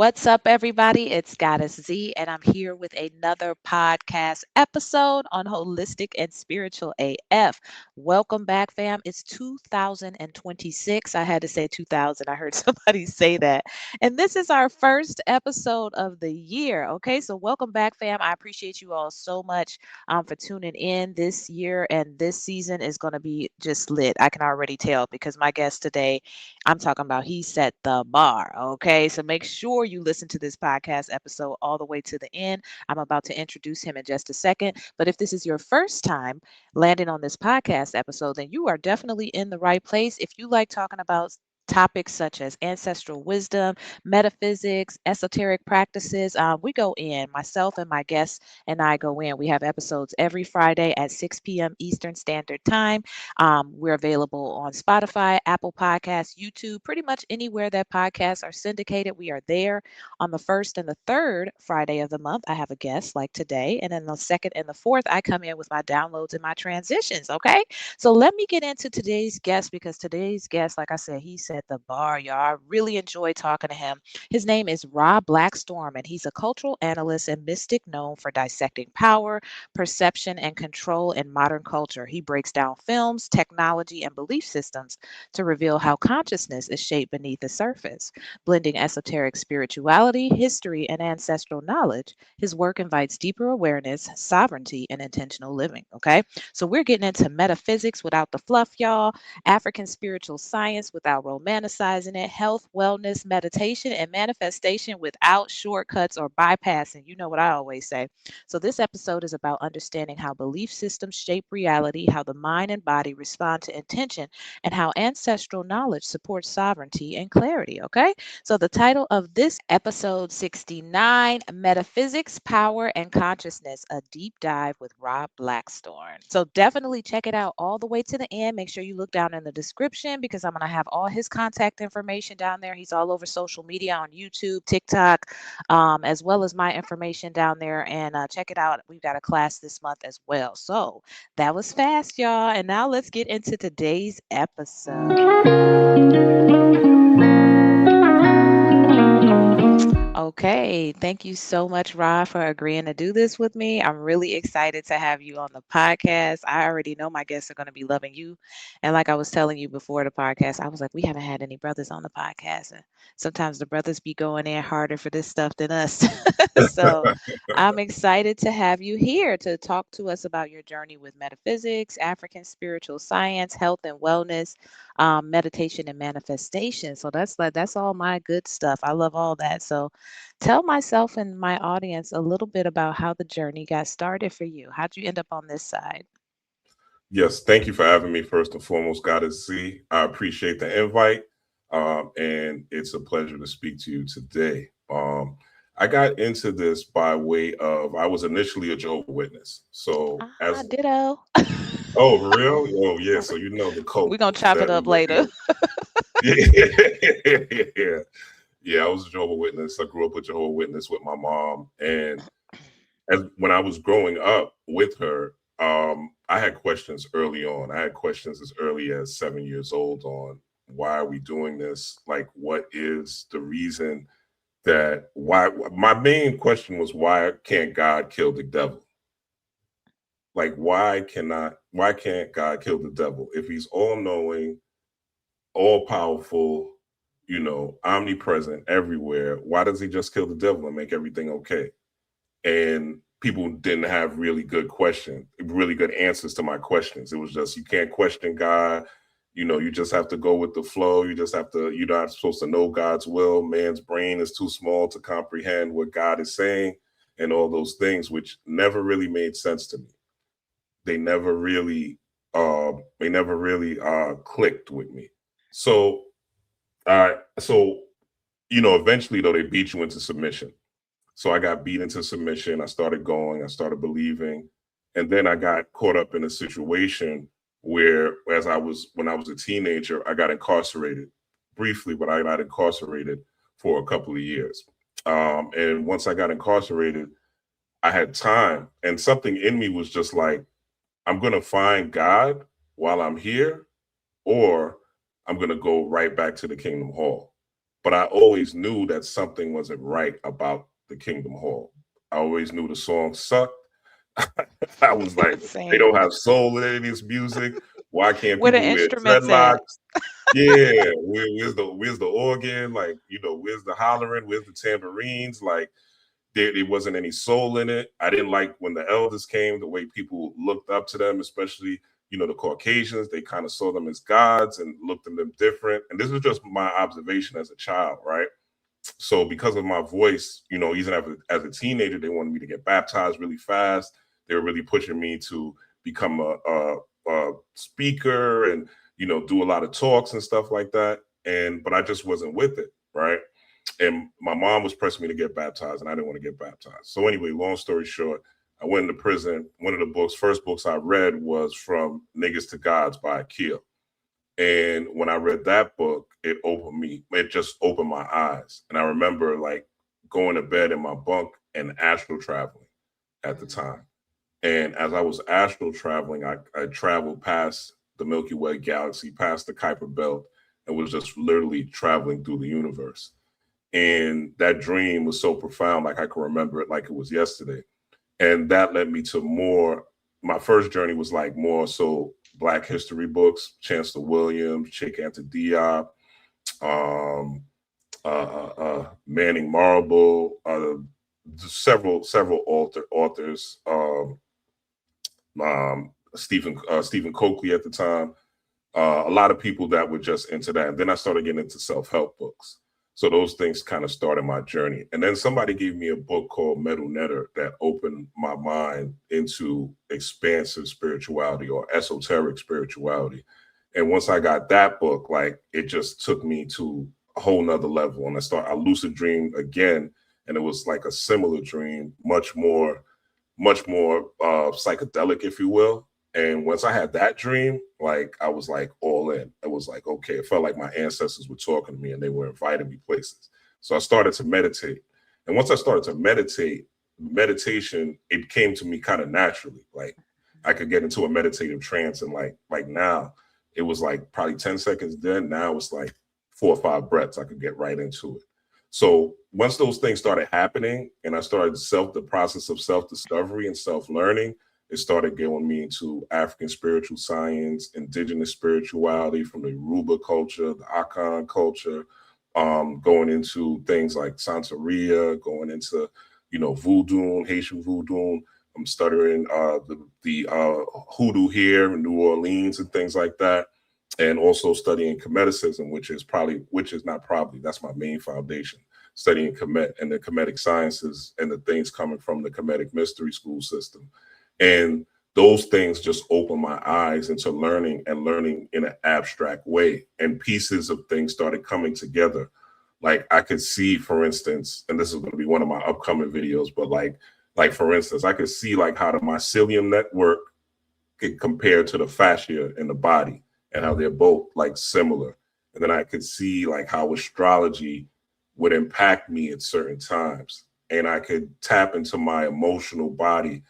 What's up, everybody? It's Goddess Z, and I'm here with another podcast episode on Holistic and Spiritual AF. Welcome back, fam. It's 2026. I had to say 2000. I heard somebody say that. And this is our first episode of the year. Okay, so welcome back, fam. I appreciate you all so much for tuning in this year, and this season is going to be just lit. I can already tell because my guest today, I'm talking about he set the bar. Okay. So make sure you listen to this podcast episode all the way to the end. I'm about to introduce him in just a second. But if this is your first time landing on this podcast episode, then you are definitely in the right place. If you like talking about topics such as ancestral wisdom, metaphysics, esoteric practices, we go in. Myself and my guests and I go in. We have episodes every Friday at 6 p.m. Eastern Standard Time. We're available on Spotify, Apple Podcasts, YouTube, pretty much anywhere that podcasts are syndicated. We are there on the first and the third Friday of the month. I have a guest like today. And then the second and the fourth, I come in with my downloads and my transitions. Okay. So let me get into today's guest because today's guest, like I said, he set the bar, y'all. I really enjoy talking to him. His name is Ra Blackstorm, and he's a cultural analyst and mystic known for dissecting power, perception, and control in modern culture. He breaks down films, technology, and belief systems to reveal how consciousness is shaped beneath the surface. Blending esoteric spirituality, history, and ancestral knowledge, his work invites deeper awareness, sovereignty, and intentional living. Okay, so we're getting into metaphysics without the fluff, y'all, African spiritual science without romanticizing it, health, wellness, meditation, and manifestation without shortcuts or bypassing. You know what I always say. So, this episode is about understanding how belief systems shape reality, how the mind and body respond to intention, and how ancestral knowledge supports sovereignty and clarity. Okay. So, the title of this episode 69, Metaphysics, Power, and Consciousness, a deep dive with Ra Blackstorm. So, definitely check it out all the way to the end. Make sure you look down in the description because I'm going to have all his contact information down there. He's all over social media on YouTube, TikTok, as well as my information down there. And check it out. We've got a class this month as well. So that was fast, y'all. And now let's get into today's episode. Okay, thank you so much, Ra, for agreeing to do this with me. I'm really excited to have you on the podcast. I already know my guests are going to be loving you. And like I was telling you before the podcast, I was like, we haven't had any brothers on the podcast. And sometimes the brothers be going in harder for this stuff than us. So I'm excited to have you here to talk to us about your journey with metaphysics, African spiritual science, health and wellness, meditation and manifestation. So that's all my good stuff. I love all that. So tell myself and my audience a little bit about how the journey got started for you. How'd you end up on this side? Yes, thank you for having me. First and foremost, Goddess Z. I appreciate the invite, and it's a pleasure to speak to you today. I got into this by way of I was initially a Jehovah's Witness. So Ah, as ditto. oh, for real? Oh, yeah. So you know the We're gonna cults chop it that we up were later. in. Yeah, yeah. I was a Jehovah's Witness. I grew up a Jehovah's Witness with my mom, and as when I was growing up with her, I had questions early on. I had questions as early as 7 years old on why are we doing this? Like, what is the reason that why? My main question was why can't God kill the devil? Like, why can't God kill the devil if he's all knowing, all powerful, omnipresent everywhere? Why does he just kill the devil and make everything okay? And people didn't have really good answers to my questions. It was just, you can't question God. You just have to go with the flow. You're not supposed to know God's will. Man's brain is too small to comprehend what God is saying and all those things, which never really made sense to me. They never really, clicked with me. So, uh, so, eventually though, they beat you into submission. So I got beat into submission. I started going, I started believing. And then I got caught up in a situation where, when I was a teenager, I got incarcerated briefly, but I got incarcerated for a couple of years. And once I got incarcerated, I had time, and something in me was just like, I'm going to find God while I'm here, or I'm going to go right back to the Kingdom Hall. but I always knew that something wasn't right about the Kingdom Hall. I always knew the song sucked. I was like, they Same. don't have soul in any of this music. Why can't Where the people wear instruments at? dreadlocks? Yeah, where's the organ? Like, where's the hollering? Where's the tambourines? Like, there wasn't any soul in it. I didn't like when the elders came, the way people looked up to them, especially, the Caucasians. They kind of saw them as gods and looked at them different. And this was just my observation as a child, right? So because of my voice, even as a teenager, they wanted me to get baptized really fast. They were really pushing me to become a speaker and do a lot of talks and stuff like that. But I just wasn't with it, right? And my mom was pressing me to get baptized, and I didn't want to get baptized. So anyway, long story short, I went into prison. One of the first books I read was from Niggas to Gods by Akil. And when I read that book, it just opened my eyes. And I remember like going to bed in my bunk and astral traveling at the time. And as I was astral traveling, I traveled past the Milky Way galaxy, past the Kuiper Belt, and was just literally traveling through the universe. And that dream was so profound, like I can remember it like it was yesterday. And that led me to my first journey was like more so Black history books, Chancellor Williams, Cheikh Anta Diop, um, Manning Marable, several authors, Stephen Coakley at the time, a lot of people that were just into that. And then I started getting into self-help books. So those things kind of started my journey. And then somebody gave me a book called Metal Netter that opened my mind into expansive spirituality or esoteric spirituality. And once I got that book, like it just took me to a whole nother level. And I lucid dreamed again. And it was like a similar dream, much more psychedelic, if you will. And once I had that dream, like I was like all in. It was like, okay, it felt like my ancestors were talking to me and they were inviting me places. So I started to meditate. And once I started to meditation, it came to me kind of naturally. Like I could get into a meditative trance and like now it was like probably 10 seconds then. Now it's like 4 or 5 breaths. I could get right into it. So once those things started happening and I started the process of self-discovery and self-learning, it started getting me into African spiritual science, indigenous spirituality from the Yoruba culture, the Akan culture, going into things like Santeria, going into, voodoo, Haitian voodoo. I'm studying the hoodoo here in New Orleans and things like that. And also studying Kemeticism, that's my main foundation, studying Kemet and the Kemetic sciences and the things coming from the Kemetic mystery school system. And those things just opened my eyes into learning in an abstract way. And pieces of things started coming together. Like I could see, for instance, and this is going to be one of my upcoming videos, but like for instance, I could see like how the mycelium network could compare to the fascia in the body and how they're both like similar. And then I could see like how astrology would impact me at certain times. And I could tap into my emotional body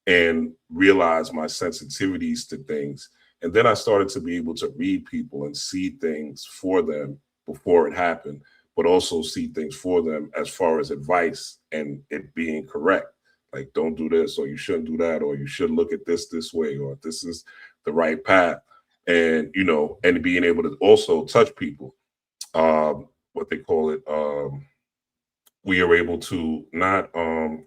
and realize my sensitivities to things. And then I started to be able to read people and see things for them before it happened, but also see things for them as far as advice and it being correct. Like, don't do this, or you shouldn't do that, or you should look at this way, or this is the right path. And, and being able to also touch people, what they call it. We are able to not, I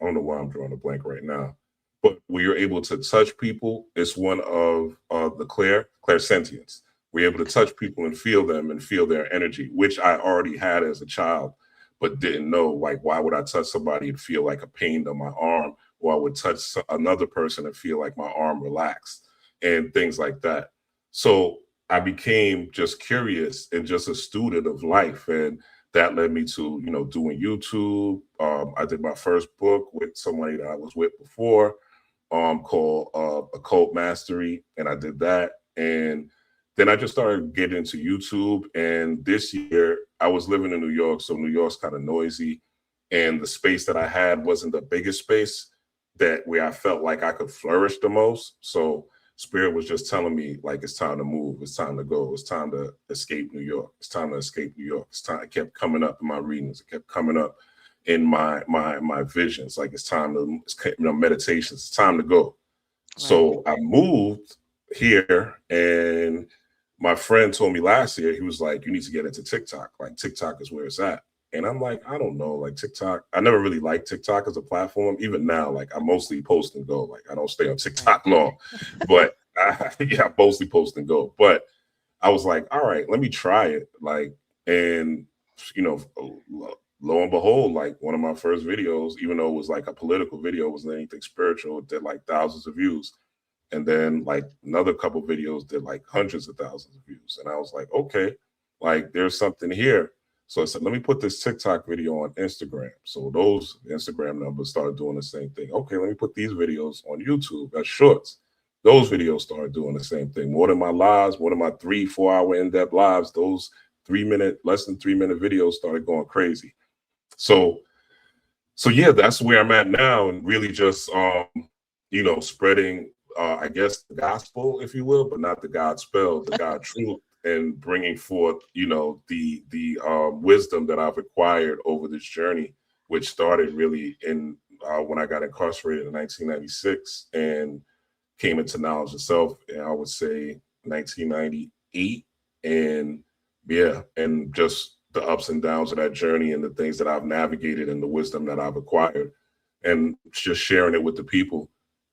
don't know why I'm drawing a blank right now, but we are able to touch people. It's one of the clairsentience. We're able to touch people and feel them and feel their energy, which I already had as a child, but didn't know. Like, why would I touch somebody and feel like a pain on my arm, or I would touch another person and feel like my arm relaxed and things like that. So I became just curious and just a student of life. And that led me to, doing YouTube. I did my first book with somebody that I was with before, called Occult Mastery, and I did that. And then I just started getting into YouTube. And this year, I was living in New York, so New York's kind of noisy, and the space that I had wasn't the biggest space where I felt like I could flourish the most. So Spirit was just telling me like it's time to move, it's time to go, it's time to escape New York, it's time to escape New York. It's time. It kept coming up in my readings. It kept coming up in my visions. Like it's time to, meditations. It's time to go. Right. So I moved here, and my friend told me last year, he was like, you need to get into TikTok. Like TikTok is where it's at. And I'm like, I don't know, like TikTok. I never really liked TikTok as a platform. Even now, like I mostly post and go. Like I don't stay on Right. TikTok long, but yeah, I mostly post and go. But I was like, all right, let me try it. Like, and you know, lo and behold, like one of my first videos, even though it was like a political video, wasn't anything spiritual, it did like thousands of views. And then like another couple videos did like hundreds of thousands of views. And I was like, okay, like there's something here. So I said, let me put this TikTok video on Instagram. So those Instagram numbers started doing the same thing. Okay, let me put these videos on YouTube as shorts. Those videos started doing the same thing. More than my lives, more than my 3-4 hour in-depth lives, those 3 minute, less than 3 minute videos started going crazy. So yeah, that's where I'm at now, and really just spreading I guess the gospel, if you will, but not the God spell, the God truth, and bringing forth the wisdom that I've acquired over this journey, which started really in when I got incarcerated in 1996 and came into knowledge of self, and I would say 1998, and yeah, and just the ups and downs of that journey and the things that I've navigated and the wisdom that I've acquired, and just sharing it with the people,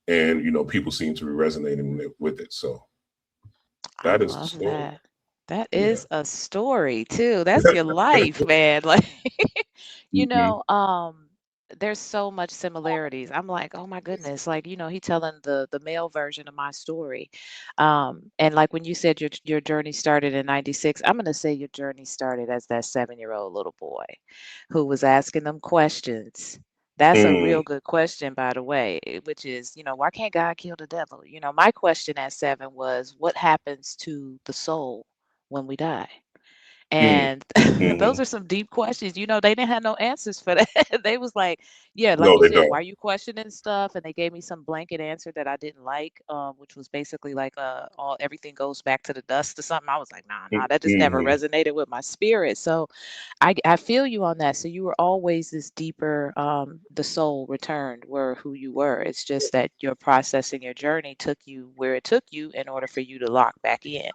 and people seem to be resonating with it. So I that is the love story. that. That Yeah. is a story too. That's your life, man. Like, you Hmm. know, there's so much similarities. I'm like, oh my goodness, like, he telling the male version of my story. And like when you said your journey started in 96, I'm gonna say your journey started as that 7-year-old little boy who was asking them questions. That's a Mm, real good question, by the way, which is, why can't God kill the devil? My question at 7 was, what happens to the soul when we die? mm, And those hmm. are some deep questions. They didn't have no answers for that. They was like, yeah, like No, you they said, don't. why are you questioning stuff? And they gave me some blanket answer that I didn't like, which was basically like, all everything goes back to the dust or something. I was like, nah, that just never Mm-hmm. resonated with my spirit. So I feel you on that. So you were always this deeper, the soul returned, were who you were. It's just that your processing, your journey took you where it took you in order for you to lock back in.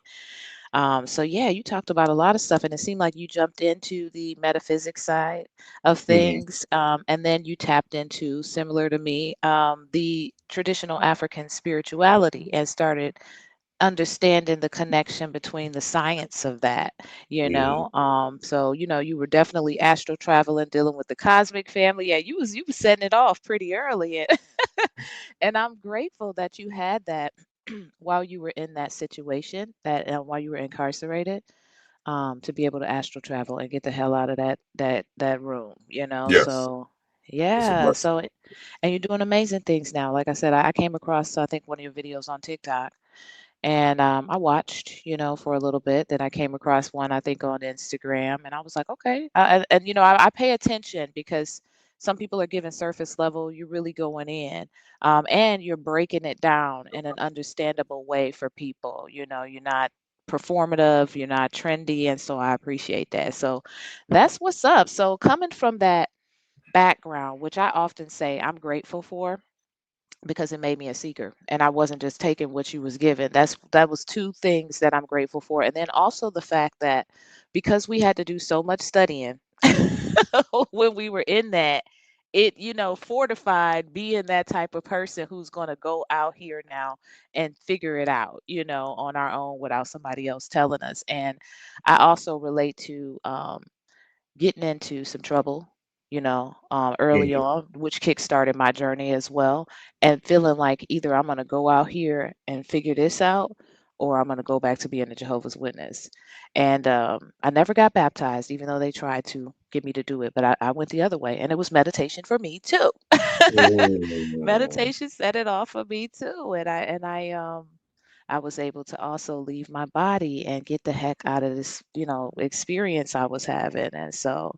So yeah, you talked about a lot of stuff, and it seemed like you jumped into the metaphysics side of Hmm. things, and then you tapped into, similar to me, the traditional African spirituality and started understanding the connection between the science of that, Hmm. so you were definitely astral traveling, dealing with the cosmic family. Yeah, you was setting it off pretty early, and, and I'm grateful that you had that while you were in that situation, that while you were incarcerated, to be able to astral travel and get the hell out of that room, Yes, so it's a yeah, blessing. so and you're doing amazing things now. Like I said, I came across, I think, one of your videos on TikTok, and I watched, for a little bit. Then I came across one, I think, on Instagram, and I was like, okay. And I pay attention because some people are giving surface level. You're really going in, and you're breaking it down in an understandable way for people. You're not performative, you're not trendy, and so I appreciate that. So that's what's up. So coming from that background, which I often say I'm grateful for, because it made me a seeker, and I wasn't just taking what you was given. That was two things that I'm grateful for. And then also the fact that, because we had to do so much studying when we were in that, it fortified being that type of person who's going to go out here now and figure it out, on our own without somebody else telling us. And I also relate to getting into some trouble, early Hmm. on, which kickstarted my journey as well, and feeling like either I'm going to go out here and figure this out, or I'm going to go back to being a Jehovah's Witness. And I never got baptized, even though they tried to get me to do it, but I went the other way, and it was meditation for me too. Hmm. Meditation set it off for me too, and I I was able to also leave my body and get the heck out of this, experience I was having. And so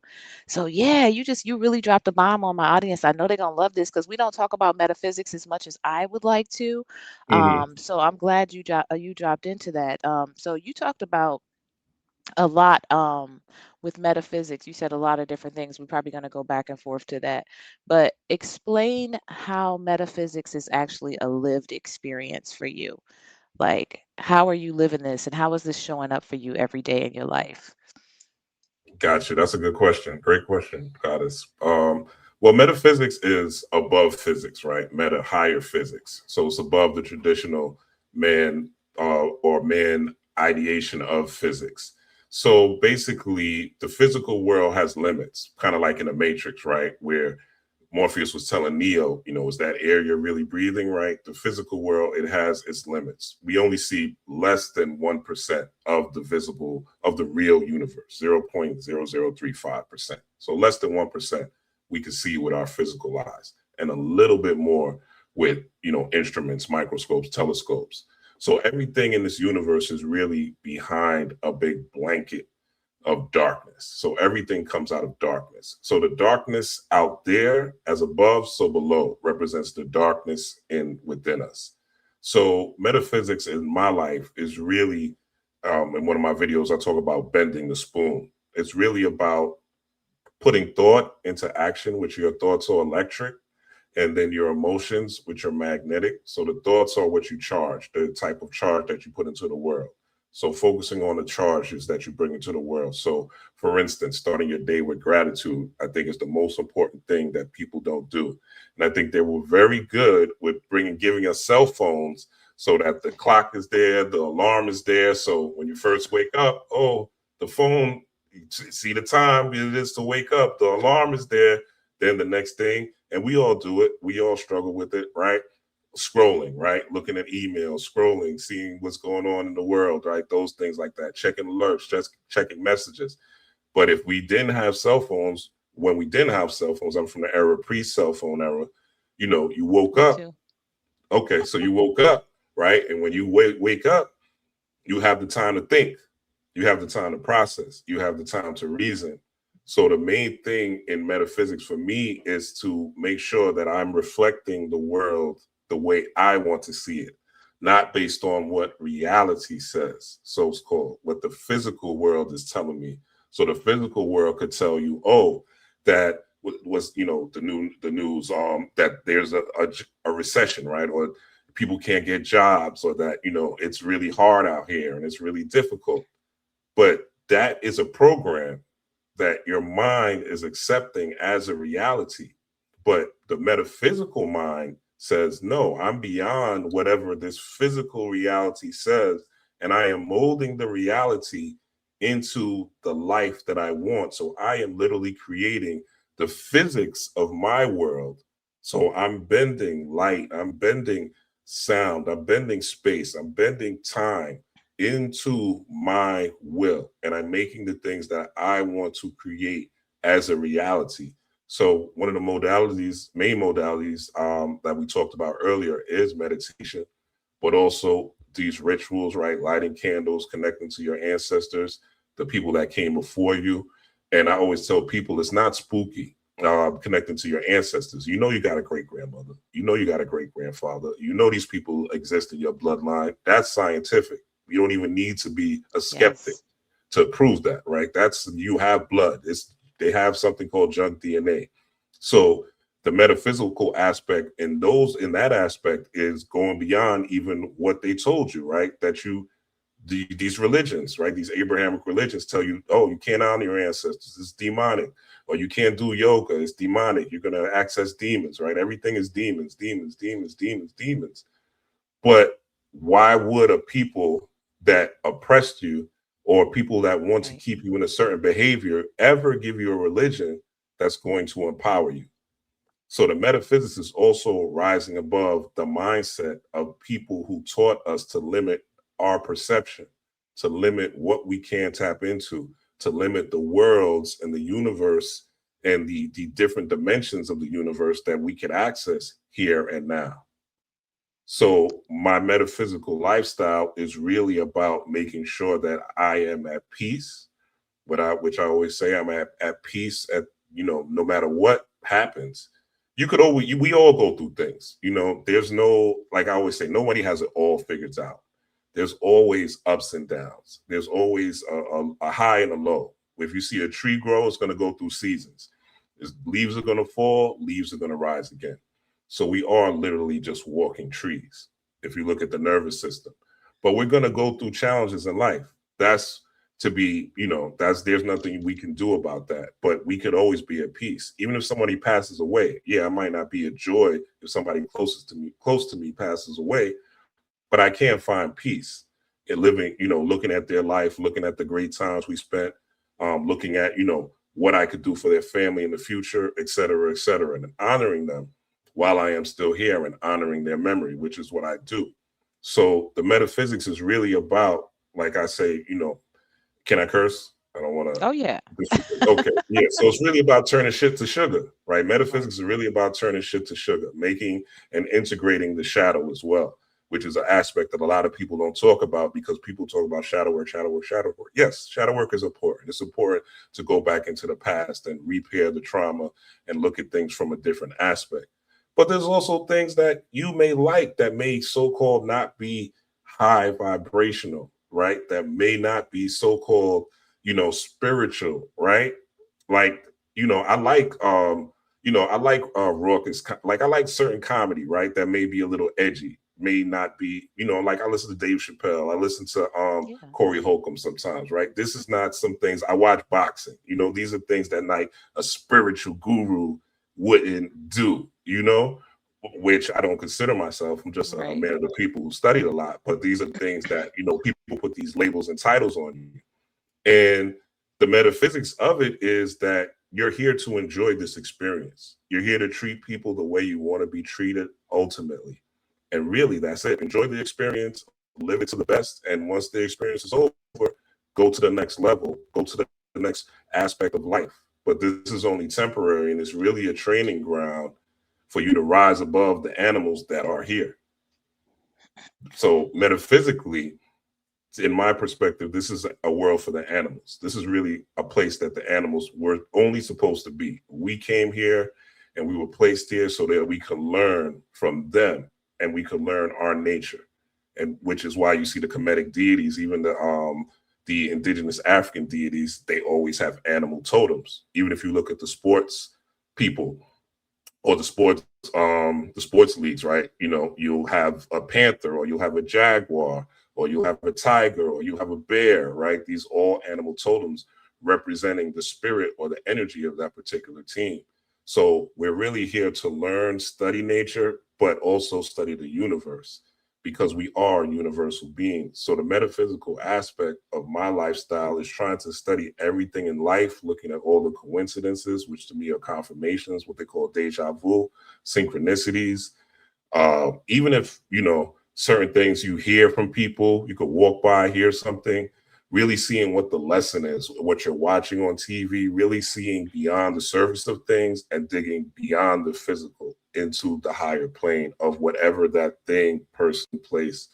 yeah, you really dropped a bomb on my audience. I know they're gonna love this because we don't talk about metaphysics as much as I would like to. Hmm. So I'm glad you dropped into that. So you talked about a lot with metaphysics. You said a lot of different things. We're probably going to go back and forth to that. But explain how metaphysics is actually a lived experience for you. Like, how are you living this and how is this showing up for you every day in your life? Gotcha. That's a good question. Great question, Goddess. Well, metaphysics is above physics, right? Meta, higher physics. So it's above the traditional man or man ideation of physics. So basically, the physical world has limits, kind of like in a matrix, right? Where Morpheus was telling Neo, is that air you're really breathing, right? The physical world, it has its limits. We only see less than 1% of the visible, of the real universe, 0.0035%. So less than 1% we can see with our physical eyes, and a little bit more with, instruments, microscopes, telescopes. So everything in this universe is really behind a big blanket of darkness. So everything comes out of darkness. So the darkness out there as above, so below represents the darkness in within us. So metaphysics in my life is really, in one of my videos, I talk about bending the spoon. It's really about putting thought into action, which your thoughts are electric, and then your emotions, which are magnetic. So the thoughts are what you charge, the type of charge that you put into the world. So focusing on the charges that you bring into the world. So for instance, starting your day with gratitude, I think is the most important thing that people don't do. And I think they were very good with giving us cell phones so that the clock is there, the alarm is there. So when you first wake up, oh, the phone, you see the time it is to wake up, the alarm is there. Then the next thing, and we all do it, we all struggle with it, right? Scrolling, right? Looking at emails, scrolling, seeing what's going on in the world, right? Those things like that, checking alerts, just checking messages. But if we didn't have cell phones, when we didn't have cell phones, I'm from the era pre-cell phone era, you woke Me up. too. Okay, so you woke up, right? And when you wake up, you have the time to think, you have the time to process, you have the time to reason. So the main thing in metaphysics for me is to make sure that I'm reflecting the world the way I want to see it, not based on what reality says. So it's called what the physical world is telling me. So the physical world could tell you, oh, that was the news that there's a recession, right? Or people can't get jobs, or that it's really hard out here and it's really difficult. But that is a program that your mind is accepting as a reality. But the metaphysical mind says, no, I'm beyond whatever this physical reality says, and I am molding the reality into the life that I want. So I am literally creating the physics of my world. So I'm bending light, I'm bending sound, I'm bending space, I'm bending time into my will, and I'm making the things that I want to create as a reality. So one of the main modalities that we talked about earlier is meditation, but also these rituals, right? Lighting candles, connecting to your ancestors, the people that came before you. And I always tell people it's not spooky. Connecting to your ancestors, you got a great grandmother, you got a great grandfather, these people exist in your bloodline. That's scientific. You don't even need to be a skeptic Yes. to prove that, right? That's, you have blood. They have something called junk DNA. So the metaphysical aspect in that aspect is going beyond even what they told you, right? That these religions, right? These Abrahamic religions tell you, oh, you can't honor your ancestors, it's demonic. Or you can't do yoga, it's demonic. You're going to access demons, right? Everything is demons, demons, demons, demons, demons. But why would a people that oppressed you, or people that want to Right. keep you in a certain behavior, ever give you a religion that's going to empower you? So the metaphysics is also rising above the mindset of people who taught us to limit our perception, to limit what we can tap into, to limit the worlds and the universe and the different dimensions of the universe that we can access here and now. So my metaphysical lifestyle is really about making sure that I am at peace. Which I always say, I'm at peace at, no matter what happens. You could always, we all go through things. There's no, like I always say, nobody has it all figured out. There's always ups and downs. There's always a high and a low. If you see a tree grow, it's going to go through seasons. Leaves are going to fall, leaves are going to rise again. So we are literally just walking trees if you look at the nervous system. But we're going to go through challenges in life. That's to be, there's nothing we can do about that. But we could always be at peace. Even if somebody passes away, yeah, I might not be a joy if somebody close to me passes away, but I can find peace in living, looking at their life, looking at the great times we spent, looking at, what I could do for their family in the future, et cetera, and honoring them while I am still here and honoring their memory, which is what I do. So the metaphysics is really about, like I say, can I curse? I don't want Oh yeah. to. Okay, yeah. So it's really about turning shit to sugar, right? Metaphysics is really about turning shit to sugar, making and integrating the shadow as well, which is an aspect that a lot of people don't talk about because people talk about shadow work, shadow work, shadow work. Yes, shadow work is important. It's important to go back into the past and repair the trauma and look at things from a different aspect. But there's also things that you may like that may so-called not be high vibrational, right? That may not be so-called, spiritual, right? Like, I like raucous, like I like certain comedy, right? That may be a little edgy, may not be, like I listen to Dave Chappelle, I listen to Yeah. Corey Holcomb sometimes, right? This is not some things. I watch boxing, these are things that like a spiritual guru wouldn't do, which I don't consider myself. I'm just a Right. man of the people who studied a lot. But these are things that, people put these labels and titles on you. And the metaphysics of it is that you're here to enjoy this experience. You're here to treat people the way you want to be treated ultimately. And really, that's it. Enjoy the experience, live it to the best. And once the experience is over, go to the next level, go to the next aspect of life. But this is only temporary, and it's really a training ground for you to rise above the animals that are here. So, metaphysically, in my perspective, this is a world for the animals. This is really a place that the animals were only supposed to be. We came here and we were placed here so that we could learn from them and we could learn our nature. And which is why you see the Kemetic deities, even the indigenous African deities, they always have animal totems. Even if you look at the sports people or the sports leagues, right? You'll have a panther or you'll have a jaguar or you'll have a tiger or you have a bear, right? These all animal totems representing the spirit or the energy of that particular team. So we're really here to learn, study nature, but also study the universe because we are universal beings. So the metaphysical aspect of my lifestyle is trying to study everything in life, looking at all the coincidences, which to me are confirmations, what they call deja vu, synchronicities, even if certain things you hear from people, you could walk by, hear something, really seeing what the lesson is, what you're watching on TV, really seeing beyond the surface of things and digging beyond the physical into the higher plane of whatever that thing, person, place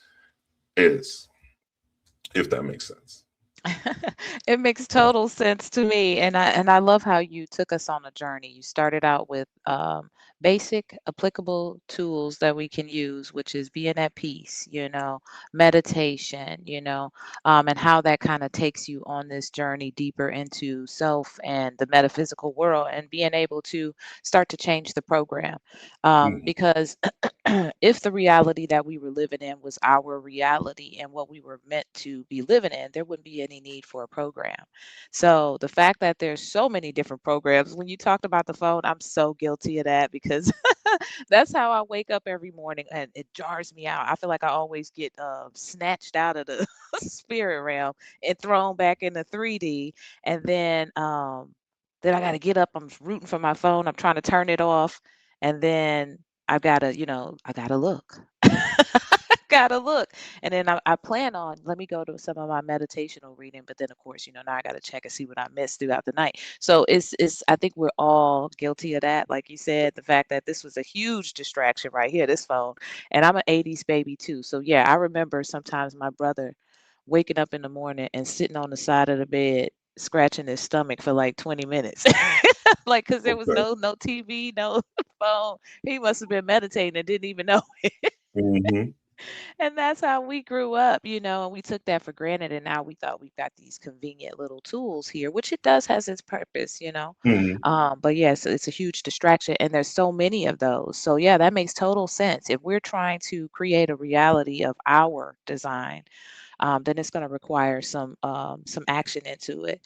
is, if that makes sense. It makes total sense to me, and I love how you took us on a journey. You started out with basic applicable tools that we can use, which is being at peace, meditation, and how that kind of takes you on this journey deeper into self and the metaphysical world, and being able to start to change the program, Mhm. because if the reality that we were living in was our reality and what we were meant to be living in, there wouldn't be any need for a program. So the fact that there's so many different programs, when you talked about the phone, I'm so guilty of that because that's how I wake up every morning and it jars me out. I feel like I always get snatched out of the spirit realm and thrown back into 3D. And then I got to get up. I'm rooting for my phone. I'm trying to turn it off. And then I gotta look. Gotta look. And then I plan on, let me go to some of my meditational reading, but then of course, now I gotta check and see what I missed throughout the night. So it's I think we're all guilty of that. Like you said, the fact that this was a huge distraction right here, this phone. And I'm an 80s baby too. So yeah, I remember sometimes my brother waking up in the morning and sitting on the side of the bed scratching his stomach for like 20 minutes. Like, because there was Okay. no TV, no phone. He must have been meditating and didn't even know. Hmm. And that's how we grew up, and we took that for granted. And now we thought we've got these convenient little tools here, which it does has its purpose. Hmm. But yes, it's a huge distraction, and there's so many of those. So yeah, that makes total sense. If we're trying to create a reality of our design, then it's going to require some action into it.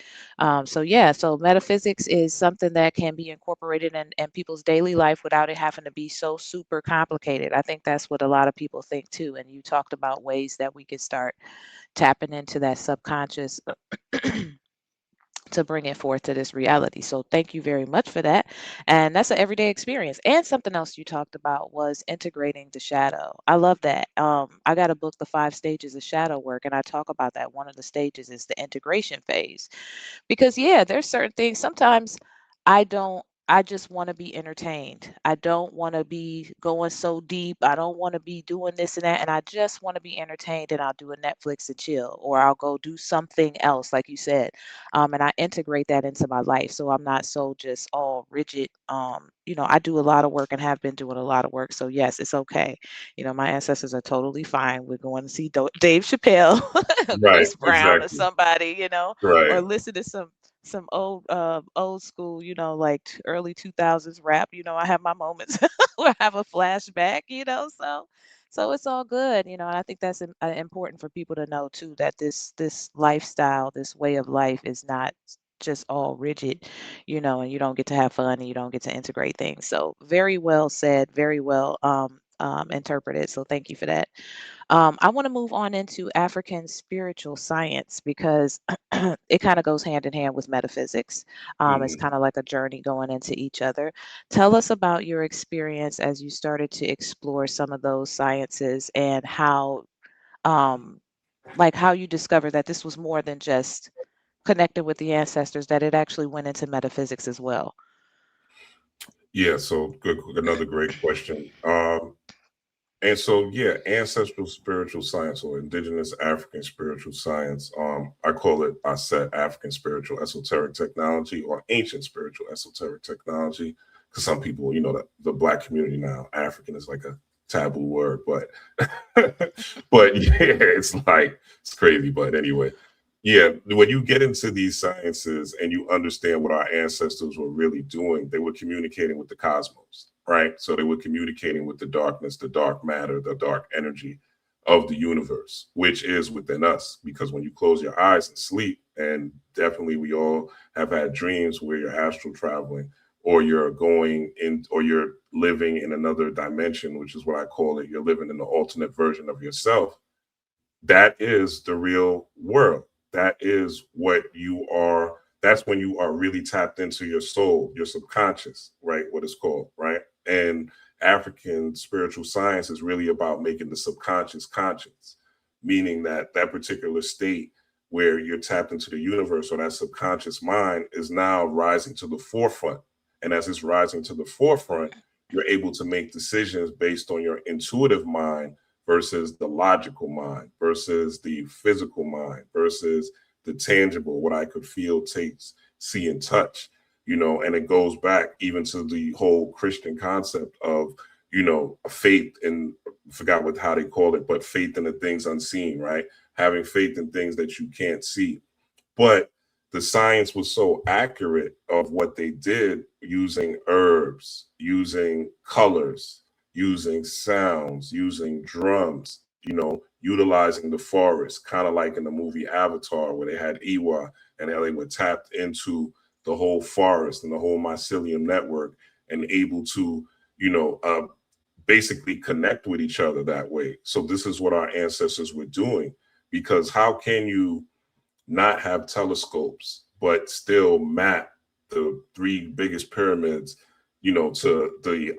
So yeah, so metaphysics is something that can be incorporated in people's daily life without it having to be so super complicated. I think that's what a lot of people think too. And you talked about ways that we could start tapping into that subconscious to bring it forth to this reality. So thank you very much for that. And that's an everyday experience. And something else you talked about was integrating the shadow. I love that. I got a book, The 5 Stages of Shadow Work, and I talk about that. One of the stages is the integration phase. Because yeah, there's certain things sometimes I just want to be entertained. I don't want to be going so deep. I don't want to be doing this and that. And I just want to be entertained, and I'll do a Netflix and chill, or I'll go do something else, like you said. And I integrate that into my life. So I'm not so just all rigid. I do a lot of work and have been doing a lot of work. So yes, it's okay. My ancestors are totally fine with going to see Dave Chappelle, Right. Chris Brown, or Exactly. somebody, or Right. listen to some old school, like early 2000s rap. I have my moments where I have a flashback. So it's all good. And I think that's important for people to know too, that this lifestyle, this way of life is not just all rigid, and you don't get to have fun and you don't get to integrate things. So very well said, very well interpreted. So thank you for that. I want to move on into African spiritual science because it kind of goes hand in hand with metaphysics. It's Hmm. kind of like a journey going into each other. Tell us about your experience as you started to explore some of those sciences and um, how you discovered that this was more than just connected with the ancestors, that it actually went into metaphysics as well. Yeah. So good. Another great question. And so, yeah, ancestral spiritual science or indigenous African spiritual science. I call it, I said African spiritual esoteric technology or ancient spiritual esoteric technology. Because some people, the black community now, African is like a taboo word, but but yeah, it's crazy. But anyway, yeah, when you get into these sciences and you understand what our ancestors were really doing, they were communicating with the cosmos, right? So they were communicating with the darkness, the dark matter, the dark energy of the universe, which is within us. Because when you close your eyes and sleep, and definitely we all have had dreams where you're astral traveling, or you're going in, or you're living in another dimension, which is what I call it. You're living in the alternate version of yourself. That is the real world. That is what you are. That's when you are really tapped into your soul, your subconscious, right? What it's called, right? And African spiritual science is really about making the subconscious conscious, meaning that that particular state where you're tapped into the universe or that subconscious mind is now rising to the forefront. And as it's rising to the forefront, you're able to make decisions based on your intuitive mind versus the logical mind versus the physical mind versus the tangible, what I could feel, taste, see, and touch. And it goes back even to the whole Christian concept of, faith in, forgot what how they call it, but faith in the things unseen, right? Having faith in things that you can't see. But the science was so accurate of what they did using herbs, using colors, using sounds, using drums, utilizing the forest, kind of like in the movie Avatar, where they had Iwa and how they were tapped into the whole forest and the whole mycelium network and able to, you know, uh, basically connect with each other that way. So this is what our ancestors were doing, because how can you not have telescopes, but still map the three biggest pyramids, to the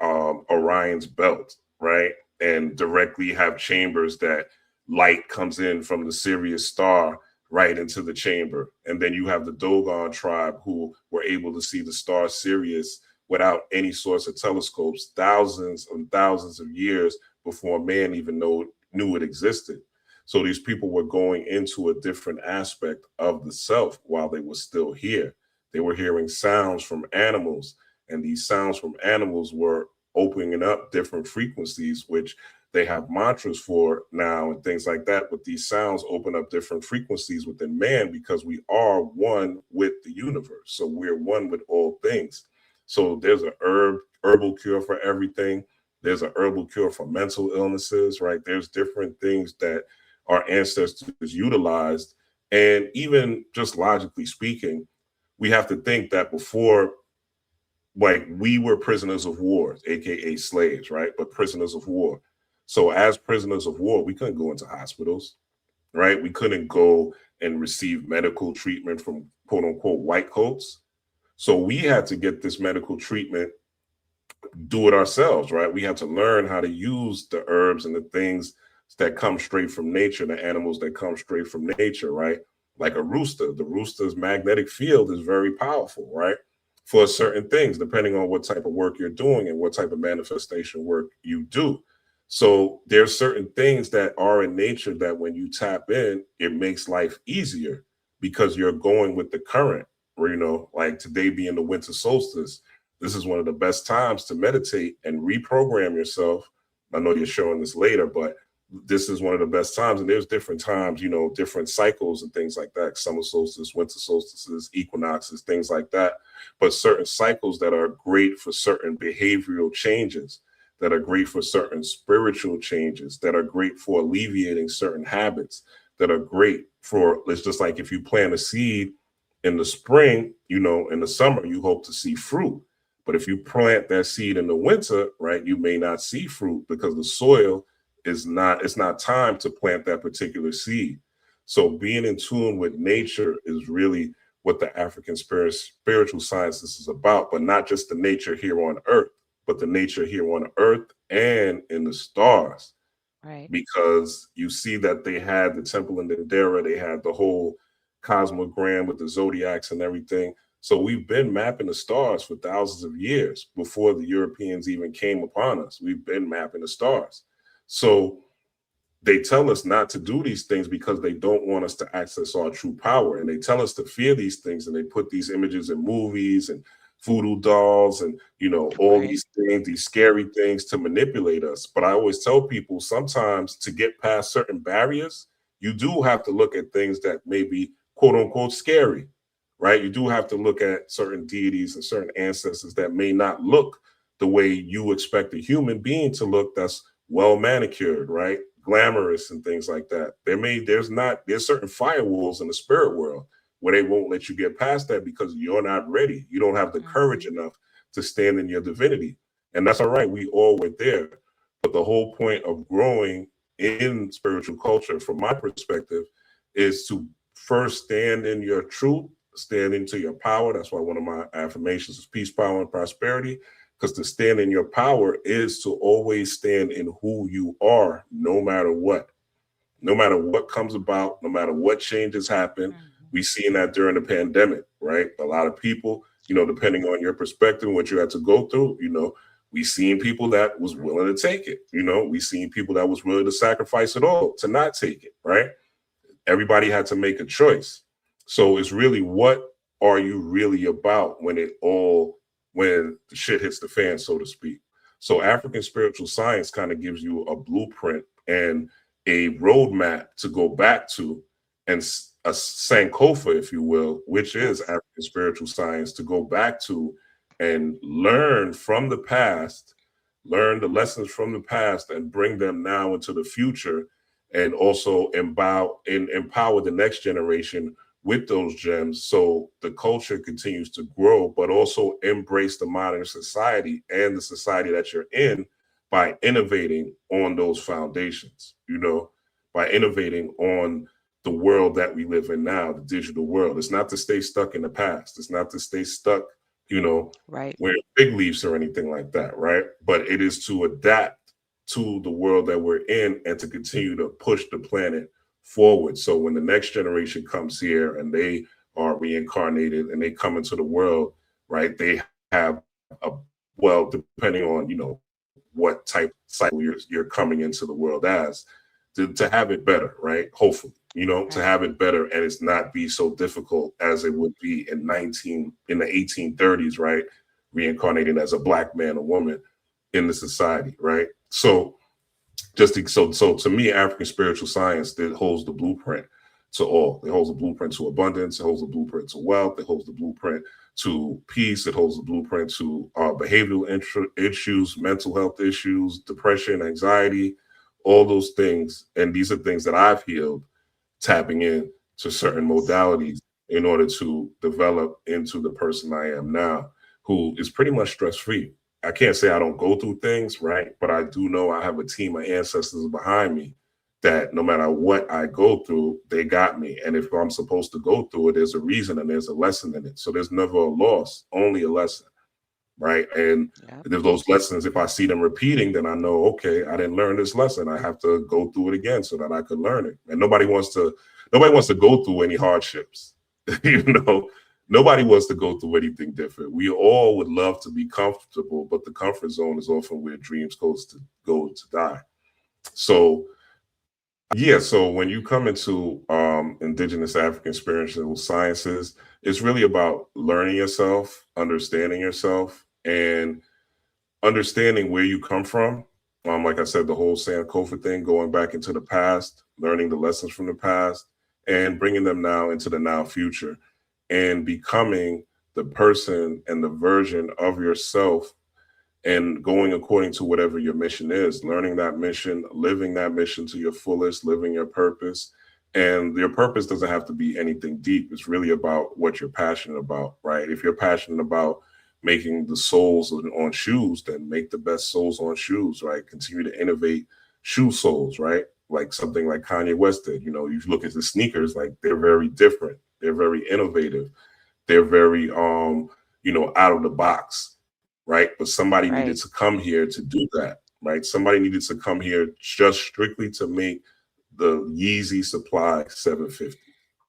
Orion's belt, right? and directly have chambers that light comes in from the Sirius star right into the chamber. And then you have the Dogon tribe who were able to see the star Sirius without any source of telescopes thousands and thousands of years before man even knew it existed. So these people were going into a different aspect of the self while they were still here. They were hearing sounds from animals, and these sounds from animals were opening up different frequencies, which they have mantras for now and things like that. But these sounds open up different frequencies within man because we are one with the universe. So we're one with all things. So there's a herbal cure for everything. There's a herbal cure for mental illnesses, right? There's different things that our ancestors utilized. And even just logically speaking, we have to think that before, like, we were prisoners of war, aka slaves, right? But prisoners of war. So as prisoners of war, we couldn't go into hospitals, right? We couldn't go and receive medical treatment from quote unquote white coats. So we had to get this medical treatment, do it ourselves, right? We had to learn how to use the herbs and the things that come straight from nature, the animals that come straight from nature, right? Like a rooster. The rooster's magnetic field is very powerful, right? For certain things, depending on what type of work you're doing and what type of manifestation work you do. So there's certain things that are in nature that when you tap in, it makes life easier because you're going with the current. Or, like today being the winter solstice, this is one of the best times to meditate and reprogram yourself. I know you're showing this later, but this is one of the best times. And there's different times, different cycles and things like that. Summer solstice, winter solstices, equinoxes, things like that. But certain cycles that are great for certain behavioral changes, that are great for certain spiritual changes, that are great for alleviating certain habits, that are great for, it's just like if you plant a seed in the spring, in the summer, you hope to see fruit. But if you plant that seed in the winter, right, you may not see fruit because the soil it's not time to plant that particular seed. So being in tune with nature is really what the African spiritual sciences is about, but not just the nature here on earth, but the nature here on earth and in the stars. Right. Because you see that they had the temple in Dendera, they had the whole cosmogram with the zodiacs and everything. So we've been mapping the stars for thousands of years before the Europeans even came upon us. We've been mapping the stars. So they tell us not to do these things because they don't want us to access our true power. And they tell us to fear these things. And they put these images in movies and voodoo dolls and, all Right. these things, these scary things to manipulate us. But I always tell people sometimes to get past certain barriers, you do have to look at things that may be quote unquote scary, right? You do have to look at certain deities and certain ancestors that may not look the way you expect a human being to look that's well manicured, right? Glamorous and things like that. There's certain firewalls in the spirit world where they won't let you get past that because you're not ready. You don't have the courage Mhm. enough to stand in your divinity. And that's all right. We all went there. But the whole point of growing in spiritual culture, from my perspective, is to first stand in your truth, stand into your power. That's why one of my affirmations is peace, power, and prosperity. Because to stand in your power is to always stand in who you are, no matter what comes about, no matter what changes happen. Mhm. We seen that during the pandemic, right? A lot of people, depending on your perspective, what you had to go through, we seen people that was willing to take it. We seen people that was willing to sacrifice it all to not take it, right? Everybody had to make a choice. So it's really, what are you really about when the shit hits the fan, so to speak? So African spiritual science kind of gives you a blueprint and a roadmap to go back to, and a Sankofa, if you will, which is Yes. African spiritual science, to go back to and learn from the past, learn the lessons from the past and bring them now into the future, and also empower the next generation with those gems so the culture continues to grow, but also embrace the modern society and the society that you're in by innovating on those foundations, by innovating on the world that we live in now, the digital world. It's not to stay stuck in the past. It's not to stay stuck, Right. wearing big leaves or anything like that, right? But it is to adapt to the world that we're in and to continue to push the planet forward. So when the next generation comes here and they are reincarnated and they come into the world, right, they have well, depending on, what type of cycle you're coming into the world as, to have it better, right? Hopefully, to Right. have it better and it's not be so difficult as it would be in the 1830s, right? Reincarnated as a black man or woman in the society, right? So so to me, African spiritual science that holds the blueprint to all. It holds the blueprint to abundance. It holds the blueprint to wealth. It holds the blueprint to peace. It holds the blueprint to behavioral issues, mental health issues, depression, anxiety, all those things. And these are things that I've healed, tapping in to certain modalities in order to develop into the person I am now, who is pretty much stress free. I can't say I don't go through things, right? But I do know I have a team of ancestors behind me that no matter what I go through, they got me. And if I'm supposed to go through it, there's a reason and there's a lesson in it. So there's never a loss, only a lesson, right? And Yep. there's those lessons, if I see them repeating, then I know, okay, I didn't learn this lesson. I have to go through it again so that I could learn it. And nobody wants to go through any hardships. you know, Nobody wants to go through anything different. We all would love to be comfortable, but the comfort zone is often where dreams go to die. So yeah, so when you come into indigenous African spiritual sciences, it's really about learning yourself, understanding yourself, and understanding where you come from. Like I said, the whole Sankofa thing, going back into the past, learning the lessons from the past, and bringing them now into the now future, and becoming the person and the version of yourself and going according to whatever your mission is, learning that mission, living that mission to your fullest, living your purpose. And your purpose doesn't have to be anything deep. It's really about what you're passionate about, right? If you're passionate about making the soles on shoes, then make the best soles on shoes, right? Continue to innovate shoe soles, right? Like something like Kanye West did. You look at the sneakers, like they're very different. They're very innovative. They're very out of the box, right? But somebody needed Right. to come here to do that, right? Somebody needed to come here just strictly to make the Yeezy Supply 750.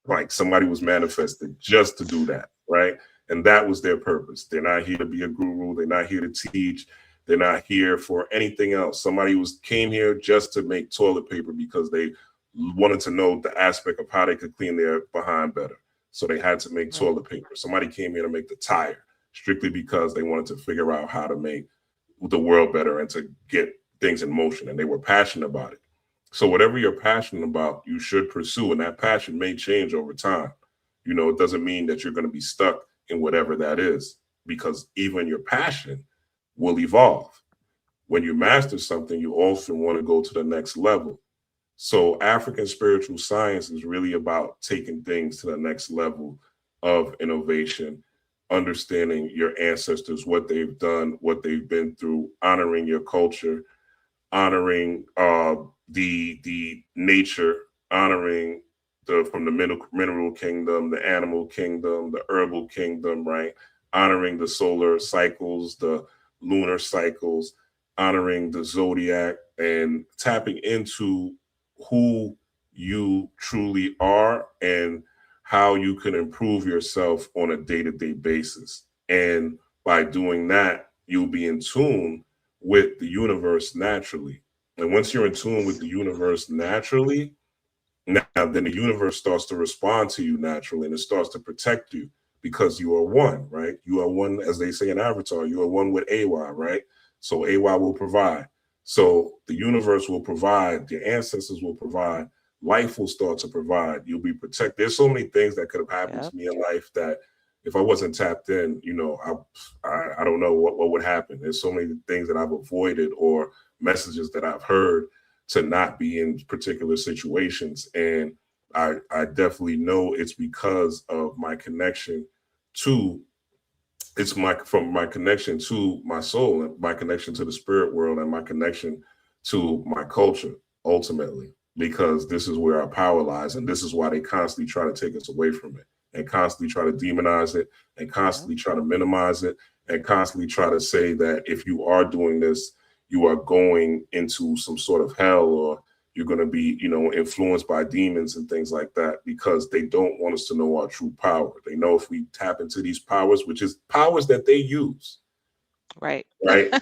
Like somebody was manifested just to do that, right? And that was their purpose. They're not here to be a guru. They're not here to teach. They're not here for anything else. Somebody came here just to make toilet paper because they wanted to know the aspect of how they could clean their behind better. So they had to make Right. toilet paper. Somebody came here to make the tire strictly because they wanted to figure out how to make the world better and to get things in motion. And they were passionate about it. So whatever you're passionate about, you should pursue. And that passion may change over time. It doesn't mean that you're going to be stuck in whatever that is, because even your passion will evolve. When you master something, you often want to go to the next level. So African spiritual science is really about taking things to the next level of innovation, understanding your ancestors, what they've done, what they've been through, honoring your culture, honoring the nature, honoring the from the mineral kingdom, the animal kingdom, the herbal kingdom, right? Honoring the solar cycles, the lunar cycles, honoring the zodiac, and tapping into who you truly are and how you can improve yourself on a day-to-day basis. And by doing that, you'll be in tune with the universe naturally. And once you're in tune with the universe naturally, now then the universe starts to respond to you naturally and it starts to protect you because you are one, right? You are one, as they say in Avatar, you are one with AY, right? So AY will provide. So the universe will provide, your ancestors will provide, life will start to provide. You'll be protected. There's so many things that could have happened Yep. to me in life that if I wasn't tapped in, I don't know what would happen. There's so many things that I've avoided or messages that I've heard to not be in particular situations. And I definitely know it's because of my connection to from my connection to my soul and my connection to the spirit world and my connection to my culture ultimately, because this is where our power lies. And this is why they constantly try to take us away from it and constantly try to demonize it and Yep. constantly try to minimize it and constantly try to say that if you are doing this, you are going into some sort of hell, or you're going to be, influenced by demons and things like that, because they don't want us to know our true power. They know if we tap into these powers, which is powers that they use, Right. right?